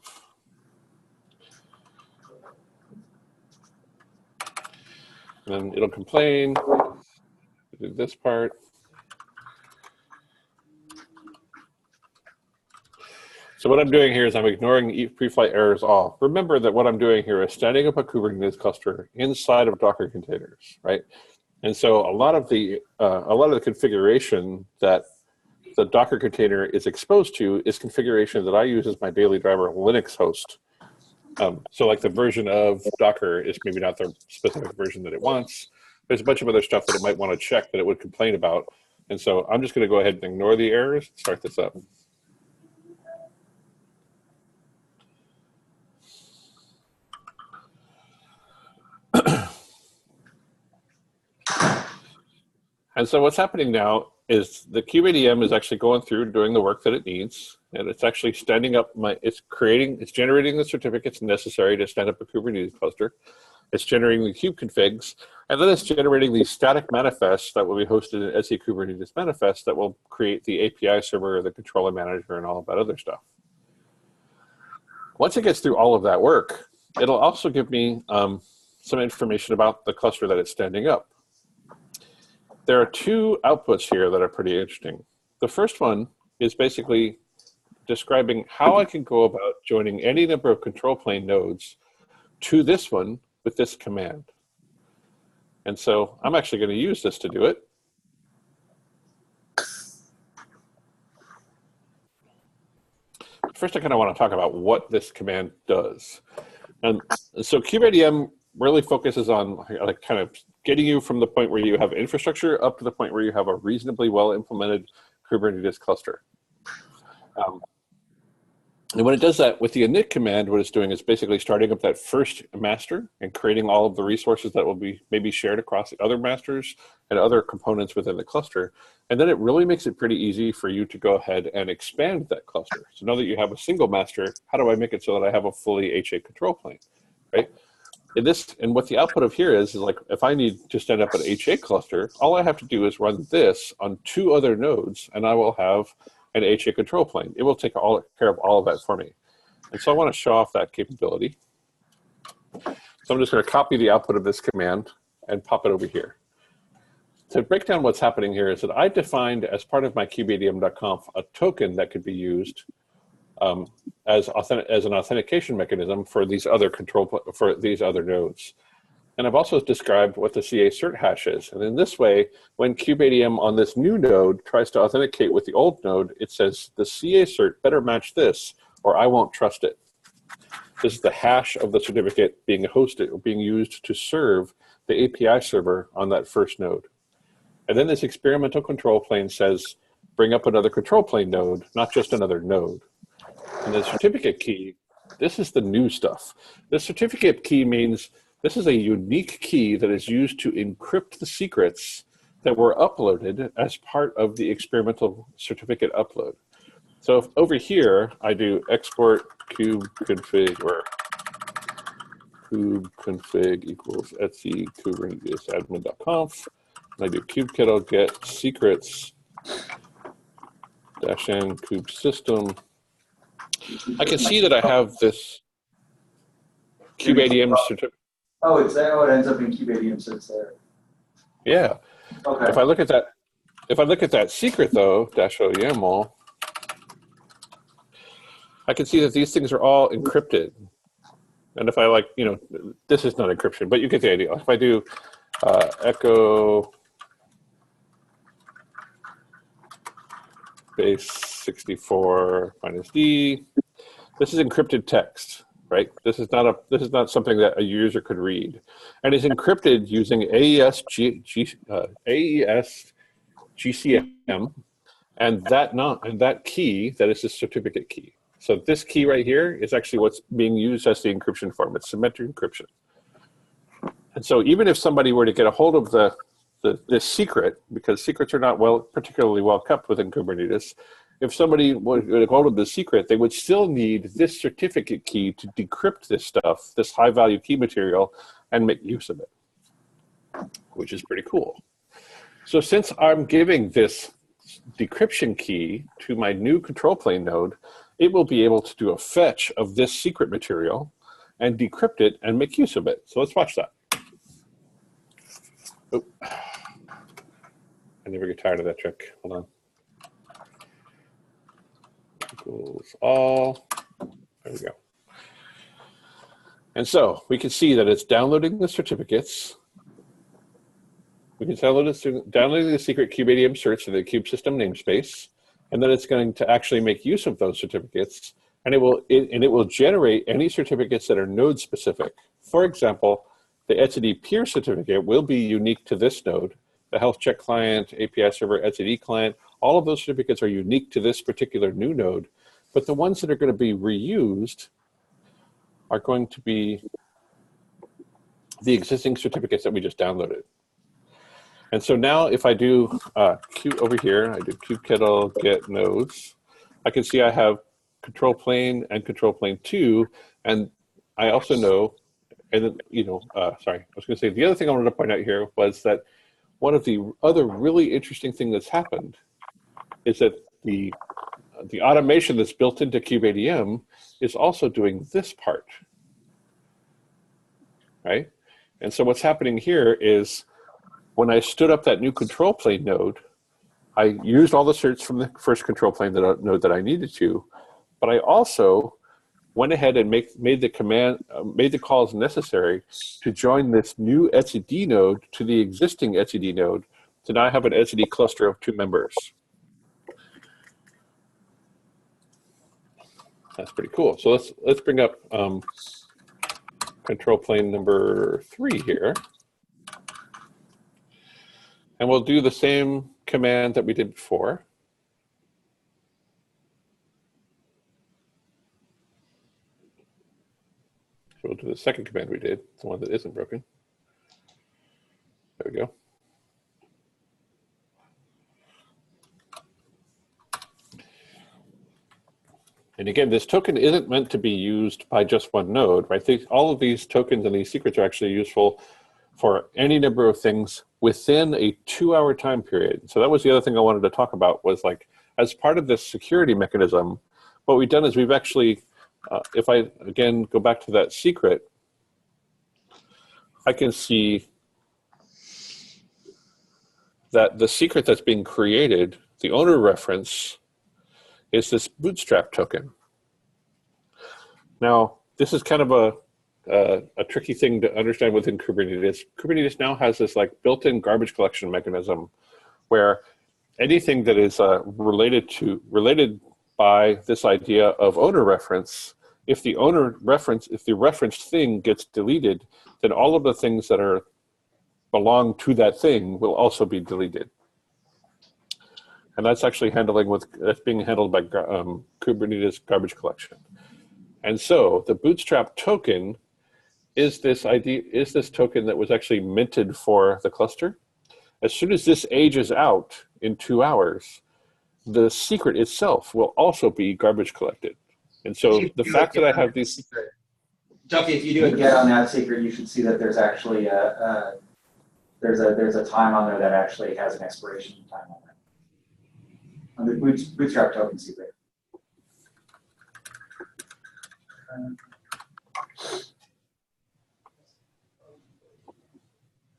And then it'll complain. Do this part. So what I'm doing here is I'm ignoring pre-flight errors all. Remember that what I'm doing here is standing up a Kubernetes cluster inside of Docker containers, right? And so a lot of the configuration that the Docker container is exposed to is configuration that I use as my daily driver Linux host. So like the version of Docker is maybe not the specific version that it wants. There's a bunch of other stuff that it might want to check that it would complain about. And so I'm just going to go ahead and ignore the errors and start this up. And so what's happening now is the kubeadm is actually going through and doing the work that it needs, and it's actually standing up it's generating the certificates necessary to stand up a Kubernetes cluster. It's generating the kube configs, and then it's generating these static manifests that will be hosted in SE Kubernetes manifests that will create the API server, the controller manager, and all of that other stuff. Once it gets through all of that work, it'll also give me some information about the cluster that it's standing up. There are two outputs here that are pretty interesting. The first one is basically describing how I can go about joining any number of control plane nodes to this one with this command. And so I'm actually going to use this to do it. First, I kind of want to talk about what this command does. And so kubeadm really focuses on like kind of getting you from the point where you have infrastructure up to the point where you have a reasonably well implemented Kubernetes cluster. And when it does that with the init command, what it's doing is basically starting up that first master and creating all of the resources that will be maybe shared across the other masters and other components within the cluster. And then it really makes it pretty easy for you to go ahead and expand that cluster. So now that you have a single master, how do I make it so that I have a fully HA control plane, right? And what the output of here is like, if I need to stand up an HA cluster, all I have to do is run this on 2 other nodes, and I will have an HA control plane. It will take care of all of that for me. And so I want to show off that capability. So I'm just going to copy the output of this command and pop it over here. To break down what's happening here is that I defined as part of my kubeadm.conf a token that could be used as an authentication mechanism for these other nodes. And I've also described what the CA cert hash is. And in this way, when kubeadm on this new node tries to authenticate with the old node, it says the CA cert better match this or I won't trust it. This is the hash of the certificate being hosted or being used to serve the API server on that first node. And then this experimental control plane says, bring up another control plane node, not just another node. And the certificate key, this is the new stuff. The certificate key means this is a unique key that is used to encrypt the secrets that were uploaded as part of the experimental certificate upload. So if over here, I do export kubeconfig or kubeconfig equals etsy kubeadm.conf, I do kubectl get secrets -n kube system, I can see that I have this kubeadm certificate. Oh, it's there. Oh, it ends up in kubeadm, so it's there. Yeah. Okay. If I look at that secret though, -o YAML, I can see that these things are all encrypted. And if I this is not encryption, but you get the idea. If I do echo base 64 minus D, this is encrypted text, right? This is not something that a user could read, and it's encrypted using AES GCM, and that key, that is the certificate key. So this key right here is actually what's being used as the encryption form. It's symmetric encryption. And so even if somebody were to get a hold of this secret, because secrets are not particularly well kept within Kubernetes, if somebody were to get a hold of the secret, they would still need this certificate key to decrypt this stuff, this high-value key material, and make use of it, which is pretty cool. So since I'm giving this decryption key to my new control plane node, it will be able to do a fetch of this secret material and decrypt it and make use of it. So let's watch that. Oh. I never get tired of that trick. Hold on. Equals all. There we go. And so we can see that it's downloading the certificates. We can downloading the secret kubeadm certs to the kube system namespace, and then it's going to actually make use of those certificates, and it will generate any certificates that are node specific. For example, the etcd peer certificate will be unique to this node. The health check client, API server, etcd client, all of those certificates are unique to this particular new node, but the ones that are going to be reused are going to be the existing certificates that we just downloaded. And so now if I do over here, I do kubectl get nodes, I can see I have control plane and control plane 2, and I also know, and then, sorry, I was going to say the other thing I wanted to point out here was that one of the other really interesting thing that's happened is that the automation that's built into kubeadm is also doing this part, right? And so what's happening here is when I stood up that new control plane node, I used all the certs from the first control plane node that I needed to, but I also went ahead and made the calls necessary to join this new etcd node to the existing etcd node to now have an etcd cluster of 2 members. That's pretty cool. So let's bring up control plane number 3 here. And we'll do the same command that we did before. So we'll do the second command we did, the one that isn't broken. There we go. And again, this token isn't meant to be used by just one node, right? All of these tokens and these secrets are actually useful for any number of things within a 2-hour time period. So that was the other thing I wanted to talk about, was like, as part of this security mechanism, what we've done is we've actually, if I, again, go back to that secret, I can see that the secret that's being created, the owner reference, is this bootstrap token. Now, this is kind of a tricky thing to understand within Kubernetes. Kubernetes now has this like built-in garbage collection mechanism where anything that is related by this idea of owner reference, if the referenced thing gets deleted, then all of the things that belong to that thing will also be deleted. And that's actually that's being handled by Kubernetes garbage collection. And so the bootstrap token is this token that was actually minted for the cluster. As soon as this ages out in 2 hours, the secret itself will also be garbage collected. And so the fact that I have these... Duffie, if you do a get on that secret, you should see that there's actually there's a time on there that actually has an expiration time on that. On the bootstrap token secret.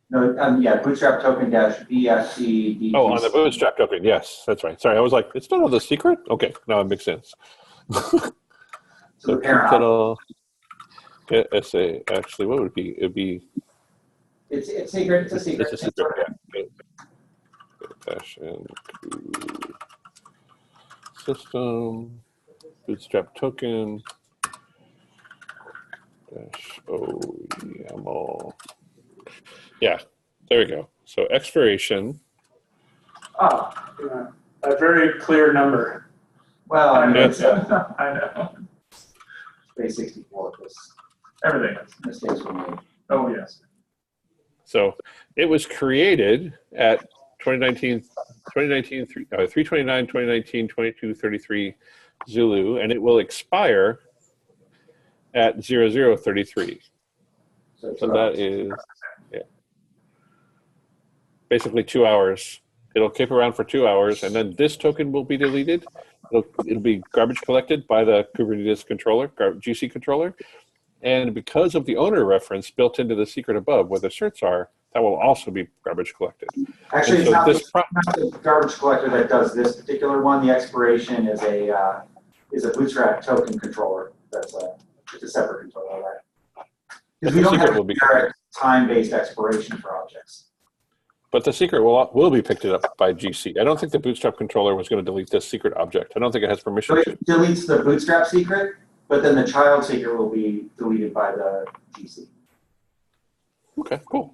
No, yeah, bootstrap token dash BFC. Oh, on the bootstrap token, yes, that's right. Sorry, I was like, it's not on the secret? Okay, now it makes sense. So kubectl, SA, actually, what would it be? It would be... It's secret, it's a secret. It's a secret, yeah. Dash and system, bootstrap token, dash OYAML. Yeah, there we go. So expiration. Oh, yeah. A very clear number. Well, I mean, I know. Base 64, because Everything is. mistakes were made. Oh, yes. So it was created at 329, 2019, 2233 Zulu, and it will expire at 0033. So that is, yeah, basically 2 hours. It'll keep around for 2 hours, and then this token will be deleted. It'll be garbage collected by the Kubernetes controller, GC controller. And because of the owner reference built into the secret above where the certs are, that will also be garbage collected. Actually, so it's not the garbage collector that does this particular one. The expiration is a bootstrap token controller. It's a separate controller, right? Because we don't have a time-based expiration for objects. But the secret will be picked up by GC. I don't think the bootstrap controller was going to delete this secret object. I don't think it has permission So to. it deletes the bootstrap secret, but then the child secret will be deleted by the GC. Okay, cool.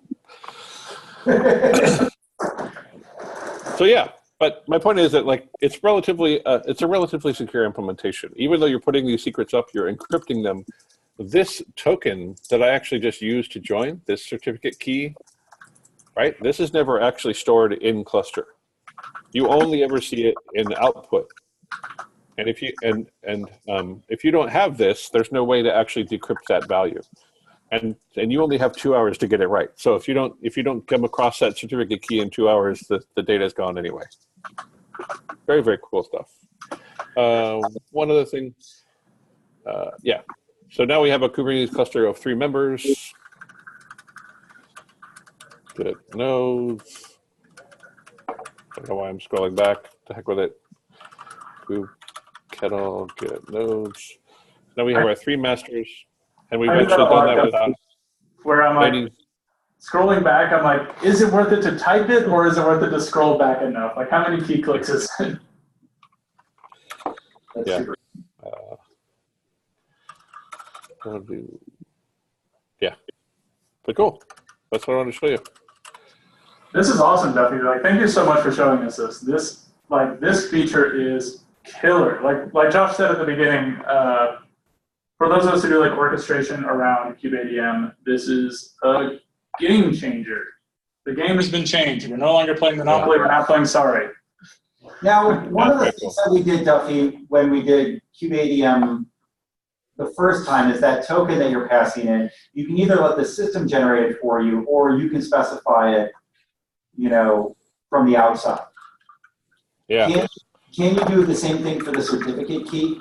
So yeah, but my point is that like it's a relatively secure implementation. Even though you're putting these secrets up, you're encrypting them. This token that I actually just used to join, this certificate key, right? This is never actually stored in cluster. You only ever see it in output. And if you if you don't have this, there's no way to actually decrypt that value. And you only have 2 hours to get it right. So if you don't come across that certificate key in 2 hours, the data is gone anyway. Very, very cool stuff. One other thing, yeah. So now we have a Kubernetes cluster of 3 members. Get nodes. I don't know why I'm scrolling back. The heck with it. Kubectl, get nodes. Now we have our 3 masters, and we've actually done that without. Where I'm like, scrolling back, I'm like, is it worth it to type it, or is it worth it to scroll back enough? Like, how many key clicks is it? Yeah. Yeah. But cool. That's what I wanted to show you. This is awesome, Duffie. Like, thank you so much for showing us this. This feature is killer. Like Josh said at the beginning, for those of us who do like orchestration around kubeadm, this is a game changer. The game has been changed. We're no longer playing Monopoly. We're not playing Sorry. Now, one of the things that we did, Duffie, when we did kubeadm the first time is that token that you're passing in. You can either let the system generate it for you, or you can specify it, you know, from the outside. Yeah. Can you do the same thing for the certificate key?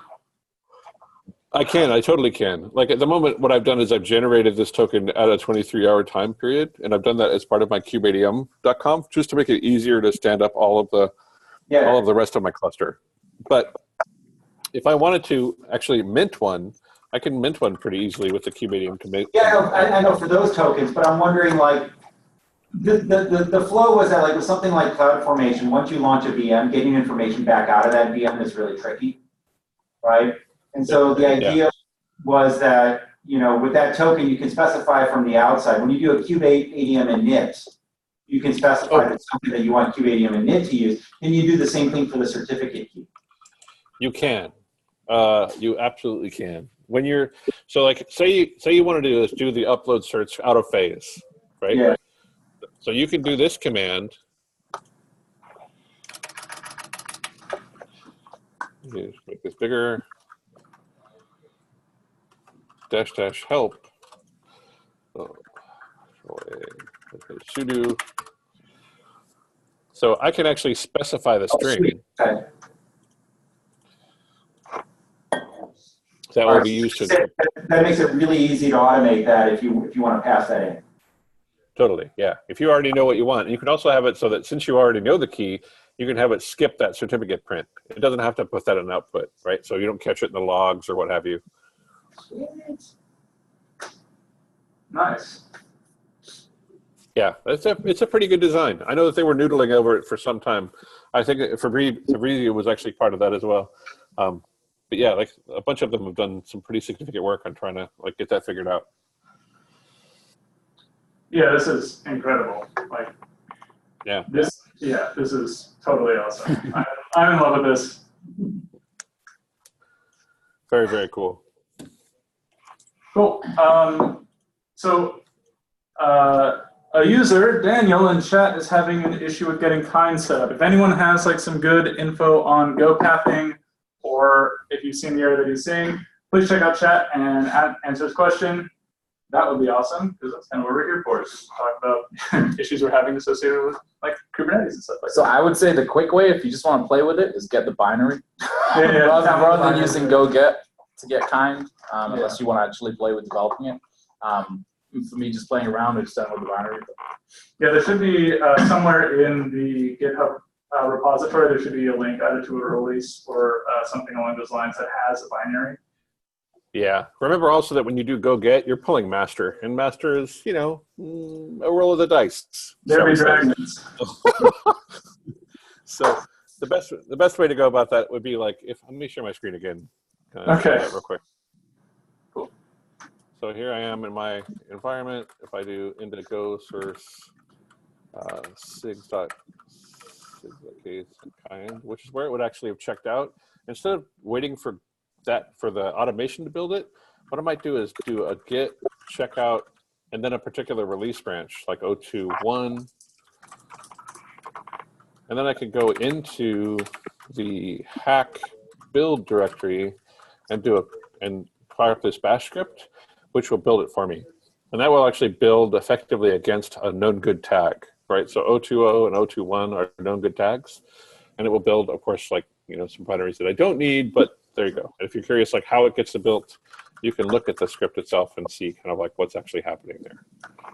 I can. I totally can. Like at the moment, what I've done is I've generated this token at a 23-hour time period, and I've done that as part of my kubeadm.com just to make it easier to stand up all of the rest of my cluster. But if I wanted to actually mint one, I can mint one pretty easily with the kubeadm commit. Yeah, I know for those tokens, but I'm wondering like the flow was that like with something like CloudFormation, once you launch a VM, getting information back out of that VM is really tricky, right? And so the idea was that, you know, with that token, you can specify from the outside. When you do a kubeadm init, you can specify that something that you want kubeadm init to use, and you do the same thing for the certificate key. You can. You absolutely can. When you're so like say you want to do the upload certs out of phase, right? Yeah. So you can do this command. Just make this bigger. --help. Oh, sudo So I can actually specify the string Okay. that will be used to That makes it really easy to automate that if you want to pass that in. totally, yeah. If you already know what you want, you can also have it so that since you already know the key, you can have it skip that certificate print. It doesn't have to put that in output, right? So you don't catch it in the logs or what have you. Nice. Yeah, it's a pretty good design. I know that they were noodling over it for some time. I think Fabrizio was actually part of that as well. But yeah, like a bunch of them have done some pretty significant work on trying to like get that figured out. Yeah, this is incredible. Like, yeah, this is totally awesome. I'm in love with this. Very, very cool. Cool. So a user, Daniel, in chat is having an issue with getting kind set up. If anyone has like some good info on Go pathing, or if you've seen the error that he's seeing, please check out chat and answer his question. That would be awesome, because that's kind of what we're here for, is to talk about issues we're having associated with like Kubernetes and stuff like that. So I would say the quick way, if you just want to play with it, is get the binary. Rather than using go get to get kind, unless you want to actually play with developing it. For me, just playing around, I just download the binary. Yeah, there should be somewhere in the GitHub repository, there should be a link either to a release or something along those lines that has a binary. Yeah. Remember also that when you do go get, you're pulling master, and master is, you know, a roll of the dice. There be dragons. So the best way to go about that would be like, let me share my screen again. Okay. Real quick. Cool. So here I am in my environment. If I do indigo source sig.kind, which is where it would actually have checked out, instead of waiting for the automation to build it, what I might do is do a git checkout and then a particular release branch like 0.2.1, and then I could go into the hack build directory and fire up this bash script, which will build it for me, and that will actually build effectively against a known good tag, right? So 0.2.0 and 0.2.1 are known good tags, and it will build, of course, like, you know, some binaries that I don't need, but there you go. And if you're curious like how it gets built, you can look at the script itself and see kind of like what's actually happening there.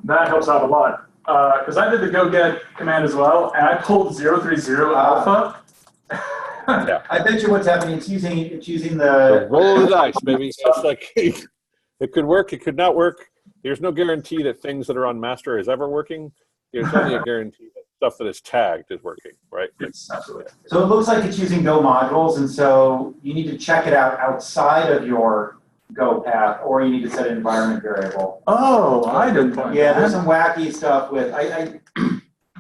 That helps out a lot. Because I did the go get command as well, and I pulled 030 alpha. Yeah. I bet you what's happening, it's using the roll of the dice, baby. It's like it could work, it could not work. There's no guarantee that things that are on master is ever working. There's only a guarantee that stuff that is tagged is working, right? Yes, absolutely. So it looks like it's using Go modules, and so you need to check it out outside of your Go path, or you need to set an environment variable. Oh, I didn't point Yeah, that. there's some wacky stuff with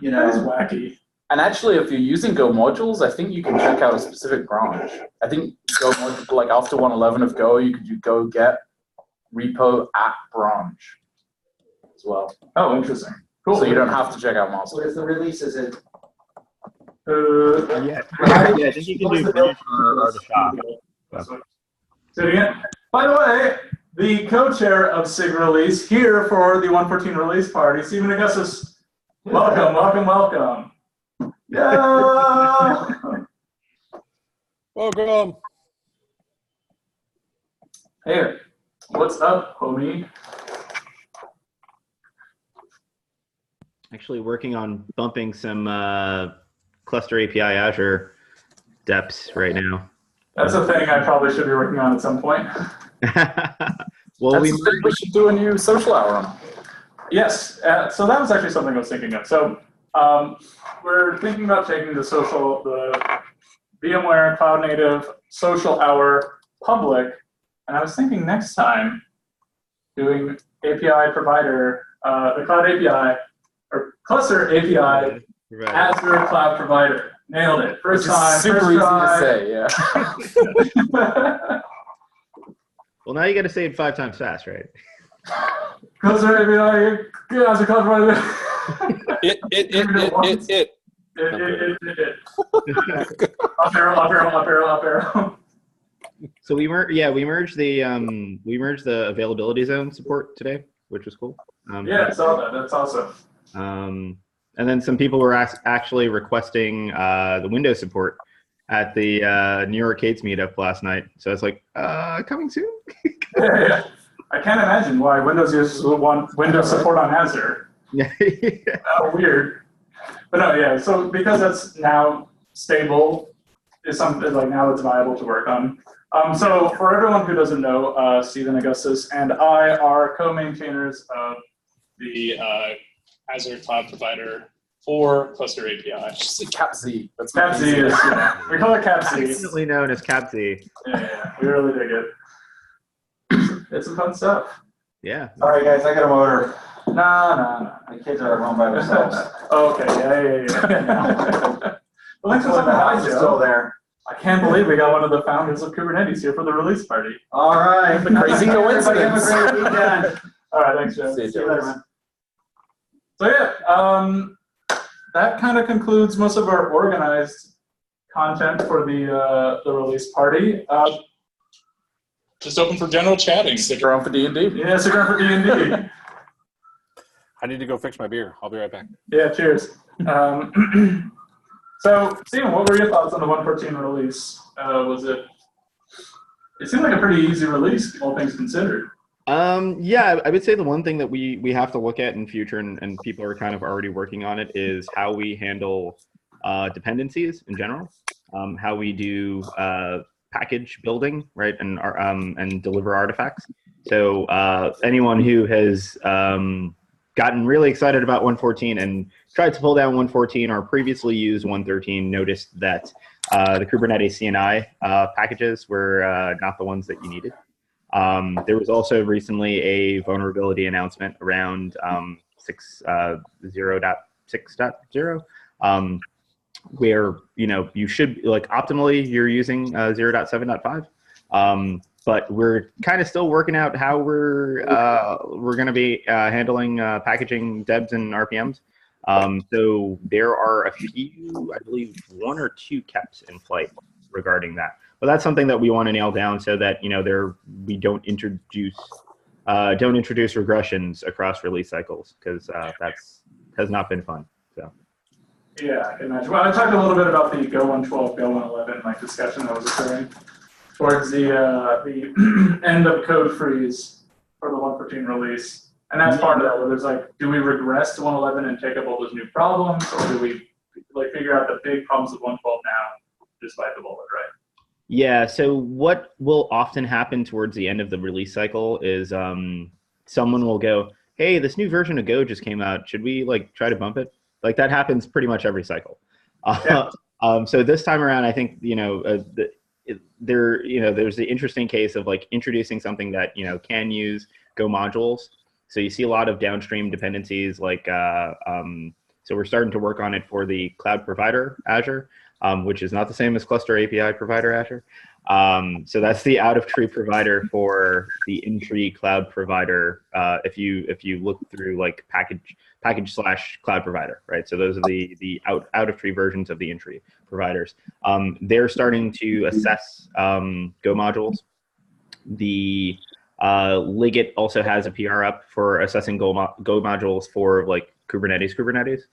you know. That is wacky. And actually, if you're using Go modules, I think you can check out a specific branch. I think Go module, like after 1.11 of Go, you could do go get repo at branch as well. Oh, interesting. Cool. So you don't have to check out modules. What is the release? Is it? Yeah, I think you can do branch or the shop. Say it again. By the way, the co-chair of SIG release here for the 1.14 release party, Stephen Augustus. Welcome, welcome, welcome. Yeah. Welcome. Hey, what's up, homie? Actually working on bumping some cluster API Azure deps right now. That's a thing I probably should be working on at some point. Well, we should do a new social hour on. Yes, so that was actually something I was thinking of. So we're thinking about taking the VMware Cloud Native social hour public, and I was thinking next time doing API provider, the cloud API, or cluster API, Azure cloud provider. Nailed it. First time, super first easy try. to say, yeah. Well, now you got to say it 5 times fast, right? Cluster API, Azure cloud provider. It. Up arrow. So we merged the availability zone support today, which was cool. Yeah, I saw that. That's awesome. And then some people were actually requesting the Windows support at the New York Arcades meetup last night. So it's like, coming soon? Yeah. I can't imagine why Windows users would want Windows support on Azure. Yeah. Oh, weird. But no, yeah, so because that's now stable, is something like now it's viable to work on. So for everyone who doesn't know, Stephen Augustus and I are co-maintainers of the Azure cloud provider for Cluster API. Just CapZ. That's CapZ is, yeah, we call it CapZ. Definitely known as CapZ. Yeah, we really dig it. It's some fun stuff. Yeah. Sorry guys, I got a motor. No. The kids are at home by themselves. Okay, yeah. Well, thanks for stopping by, Joe. Still there. I can't believe we got one of the founders of Kubernetes here for the release party. All right. The crazy coincidence. Everybody have a great weekend. All right, thanks, Joe. See you, See you later, man. So yeah, that kind of concludes most of our organized content for the release party. Just open for general chatting. Stick around for D&D. Yeah, stick around for D&D. I need to go fix my beer. I'll be right back. Yeah, cheers. So, Stephen, what were your thoughts on the 1.14 release? It seemed like a pretty easy release, all things considered. Yeah, I would say the one thing that we have to look at in future, and people are kind of already working on it, is how we handle dependencies in general, how we do package building, right, and deliver artifacts. So anyone who has gotten really excited about 1.14 and tried to pull down 1.14 or previously used 1.13 noticed that the Kubernetes CNI packages were not the ones that you needed. There was also recently a vulnerability announcement around 0.6.0, where you should, like, optimally you're using 0.7.5. But we're kind of still working out how we're going to be handling packaging debs and RPMs. So there are a few, I believe, 1 or 2 keps in flight regarding that. But that's something that we want to nail down so that we don't introduce regressions across release cycles, because has not been fun. So. Yeah, I can imagine. Well, I talked a little bit about the Go 1.12, Go 1.11 like discussion that was occurring towards the end of code freeze for the 1.14 release. And that's part of that, where there's like, do we regress to 1.11 and take up all those new problems, or do we figure out the big problems of 1.12 now, just bite the bullet, right? Yeah, so what will often happen towards the end of the release cycle is someone will go, hey, this new version of Go just came out. Should we try to bump it? Like, that happens pretty much every cycle. Yeah. So this time around, I think, there's the interesting case of introducing something that, can use Go modules. So you see a lot of downstream dependencies, so we're starting to work on it for the cloud provider Azure, which is not the same as cluster API provider Azure. So that's the out-of-tree provider for the in-tree cloud provider. If you look through package/cloud provider, right? So those are the out-of-tree versions of the in-tree providers. They're starting to assess Go modules. The Liget also has a PR up for assessing Go modules for Kubernetes,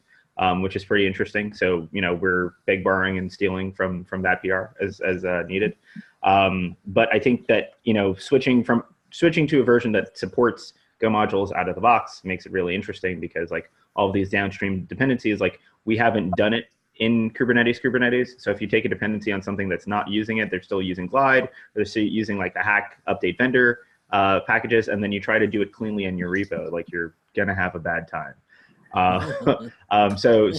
which is pretty interesting. So we're beg, borrowing, and stealing from that PR as needed. But I think that switching to a version that supports Go modules out of the box makes it really interesting, because all of these downstream dependencies, we haven't done it in Kubernetes. So if you take a dependency on something that's not using it, they're still using Glide, or they're still using the hack update vendor packages, and then you try to do it cleanly in your repo, you're gonna have a bad time. So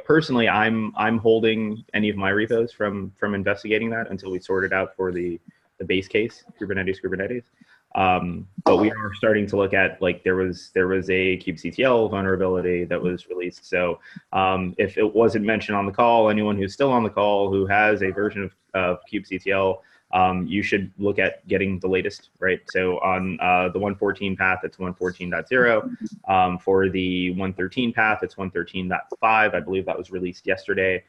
personally, I'm holding any of my repos from investigating that until we sort it out for the base case Kubernetes. But we are starting to look at there was a kubectl vulnerability that was released. So if it wasn't mentioned on the call, anyone who's still on the call who has a version of kubectl, you should look at getting the latest, right? So on the 1.14 path, it's 1.14.0. For the 1.13 path, it's 1.13.5. I believe that was released yesterday.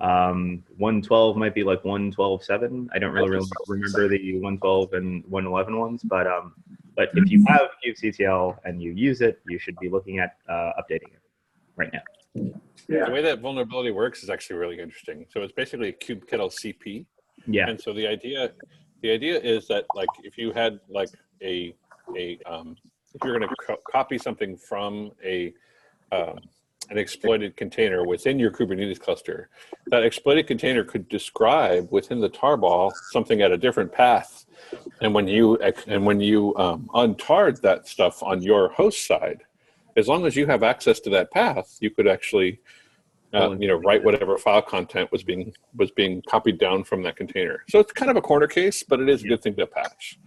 1.12 might be 1.12.7. I don't really remember the 1.12 and 1.11 ones, but if you have kubectl and you use it, you should be looking at updating it right now. Yeah. The way that vulnerability works is actually really interesting. So it's basically a kubectl CP. Yeah. And so the idea is that like if you had like if you're going to copy something from an exploited container within your Kubernetes cluster, that exploited container could describe within the tarball something at a different path. And when you untard that stuff on your host side, as long as you have access to that path, you could actually write whatever file content was being copied down from that container. So it's kind of a corner case, but it is a good thing to patch.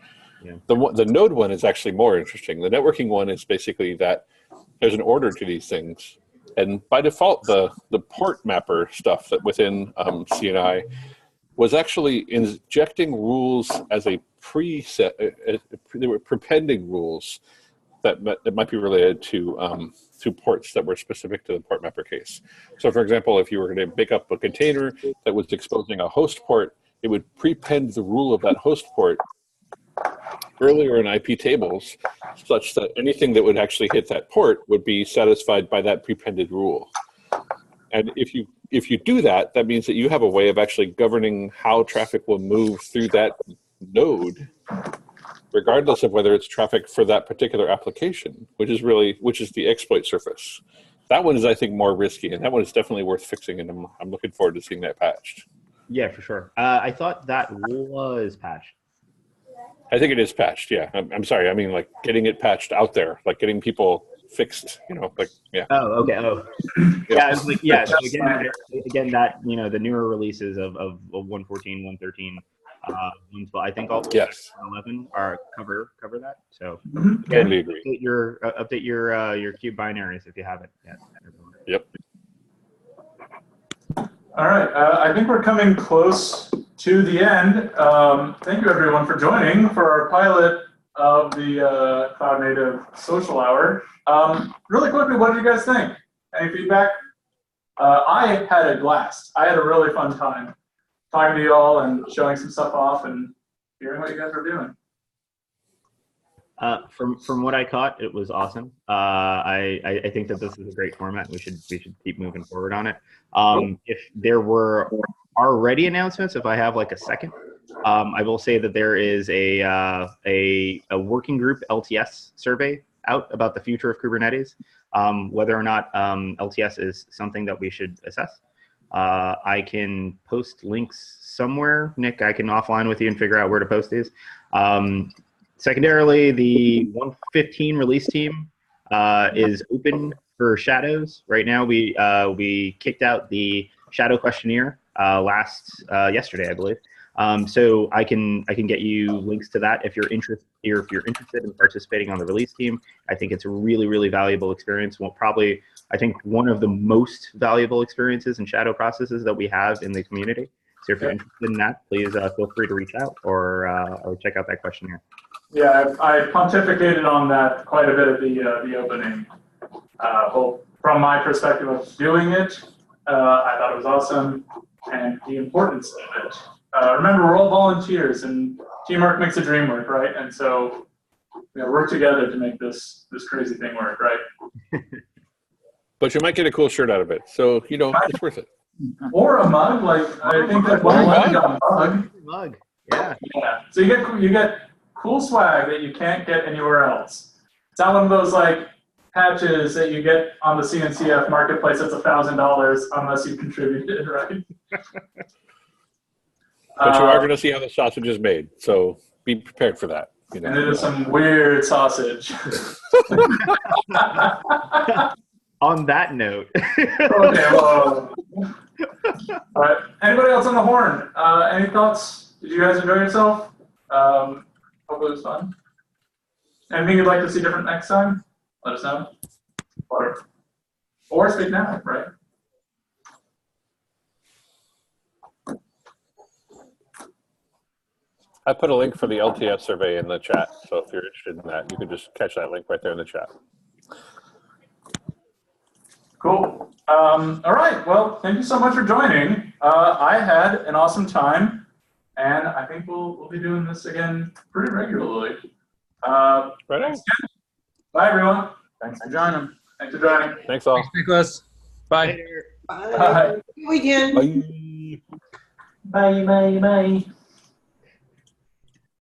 Yeah. The node one is actually more interesting. The networking one is basically that there's an order to these things. And by default, the port mapper stuff that within CNI was actually injecting rules as a preset. They were prepending rules that might be related to ports that were specific to the port mapper case. So, for example, if you were going to pick up a container that was exposing a host port, it would prepend the rule of that host port earlier in IP tables, such that anything that would actually hit that port would be satisfied by that prepended rule. And if you do that, that means that you have a way of actually governing how traffic will move through that node, regardless of whether it's traffic for that particular application, which is the exploit surface. That one is, I think, more risky, and that one is definitely worth fixing, and I'm looking forward to seeing that patched. Yeah, for sure. I thought that was patched. I think it is patched, yeah. I'm sorry, I mean, like, getting it patched out there, like getting people fixed, yeah. Oh, okay, oh. Yeah, it's like, yeah, so again, that, the newer releases of 1.14, 1.13, I think all yes. 11 are cover that. So totally agree. Update your cube binaries if you haven't yet. Yep. All right, I think we're coming close to the end. Thank you everyone for joining for our pilot of the Cloud Native Social Hour. Really quickly, what did you guys think? Any feedback? I had a blast. I had a really fun time talking to you all and showing some stuff off and hearing what you guys are doing. From what I caught, it was awesome. I think that this is a great format. We should keep moving forward on it. If there were already announcements, if I have like a second, I will say that there is a working group LTS survey out about the future of Kubernetes, whether or not LTS is something that we should assess. I can post links somewhere. Nick, I can offline with you and figure out where to post these. Secondarily, the 1.15 release team is open for shadows. Right now, we kicked out the shadow questionnaire yesterday, I believe. So I can get you links to that if you're interested in participating on the release team. I think it's a really, really valuable experience. Well, probably, I think, one of the most valuable experiences in shadow processes that we have in the community. So if you're interested in that, please feel free to reach out or check out that questionnaire. Yeah, I pontificated on that quite a bit at the opening. Both from my perspective of doing it, I thought it was awesome, and the importance of it. Remember, we're all volunteers, and teamwork makes the dream work, right? And so we work together to make this crazy thing work, right? But you might get a cool shirt out of it, so it's worth it. Or a mug, like I think that one got a mug. Yeah. Yeah. So you get cool swag that you can't get anywhere else. It's not one of those like patches that you get on the CNCF marketplace that's $1,000 unless you contributed, right? But you are going to see how the sausage is made, so be prepared for that. And it is some weird sausage. On that note. Okay, well. All right. Anybody else on the horn? Any thoughts? Did you guys enjoy yourself? Hopefully it was fun. Anything you'd like to see different next time? Let us know. Or speak now, right? I put a link for the LTS survey in the chat, so if you're interested in that, you can just catch that link right there in the chat. Cool. All right. Well, thank you so much for joining. I had an awesome time, and I think we'll be doing this again pretty regularly. Right on. Bye, everyone. Thanks for joining. Thanks for joining. Thanks all. Thanks, Nicholas. Bye. Later. Bye. Weekend. Bye. Bye, bye, bye.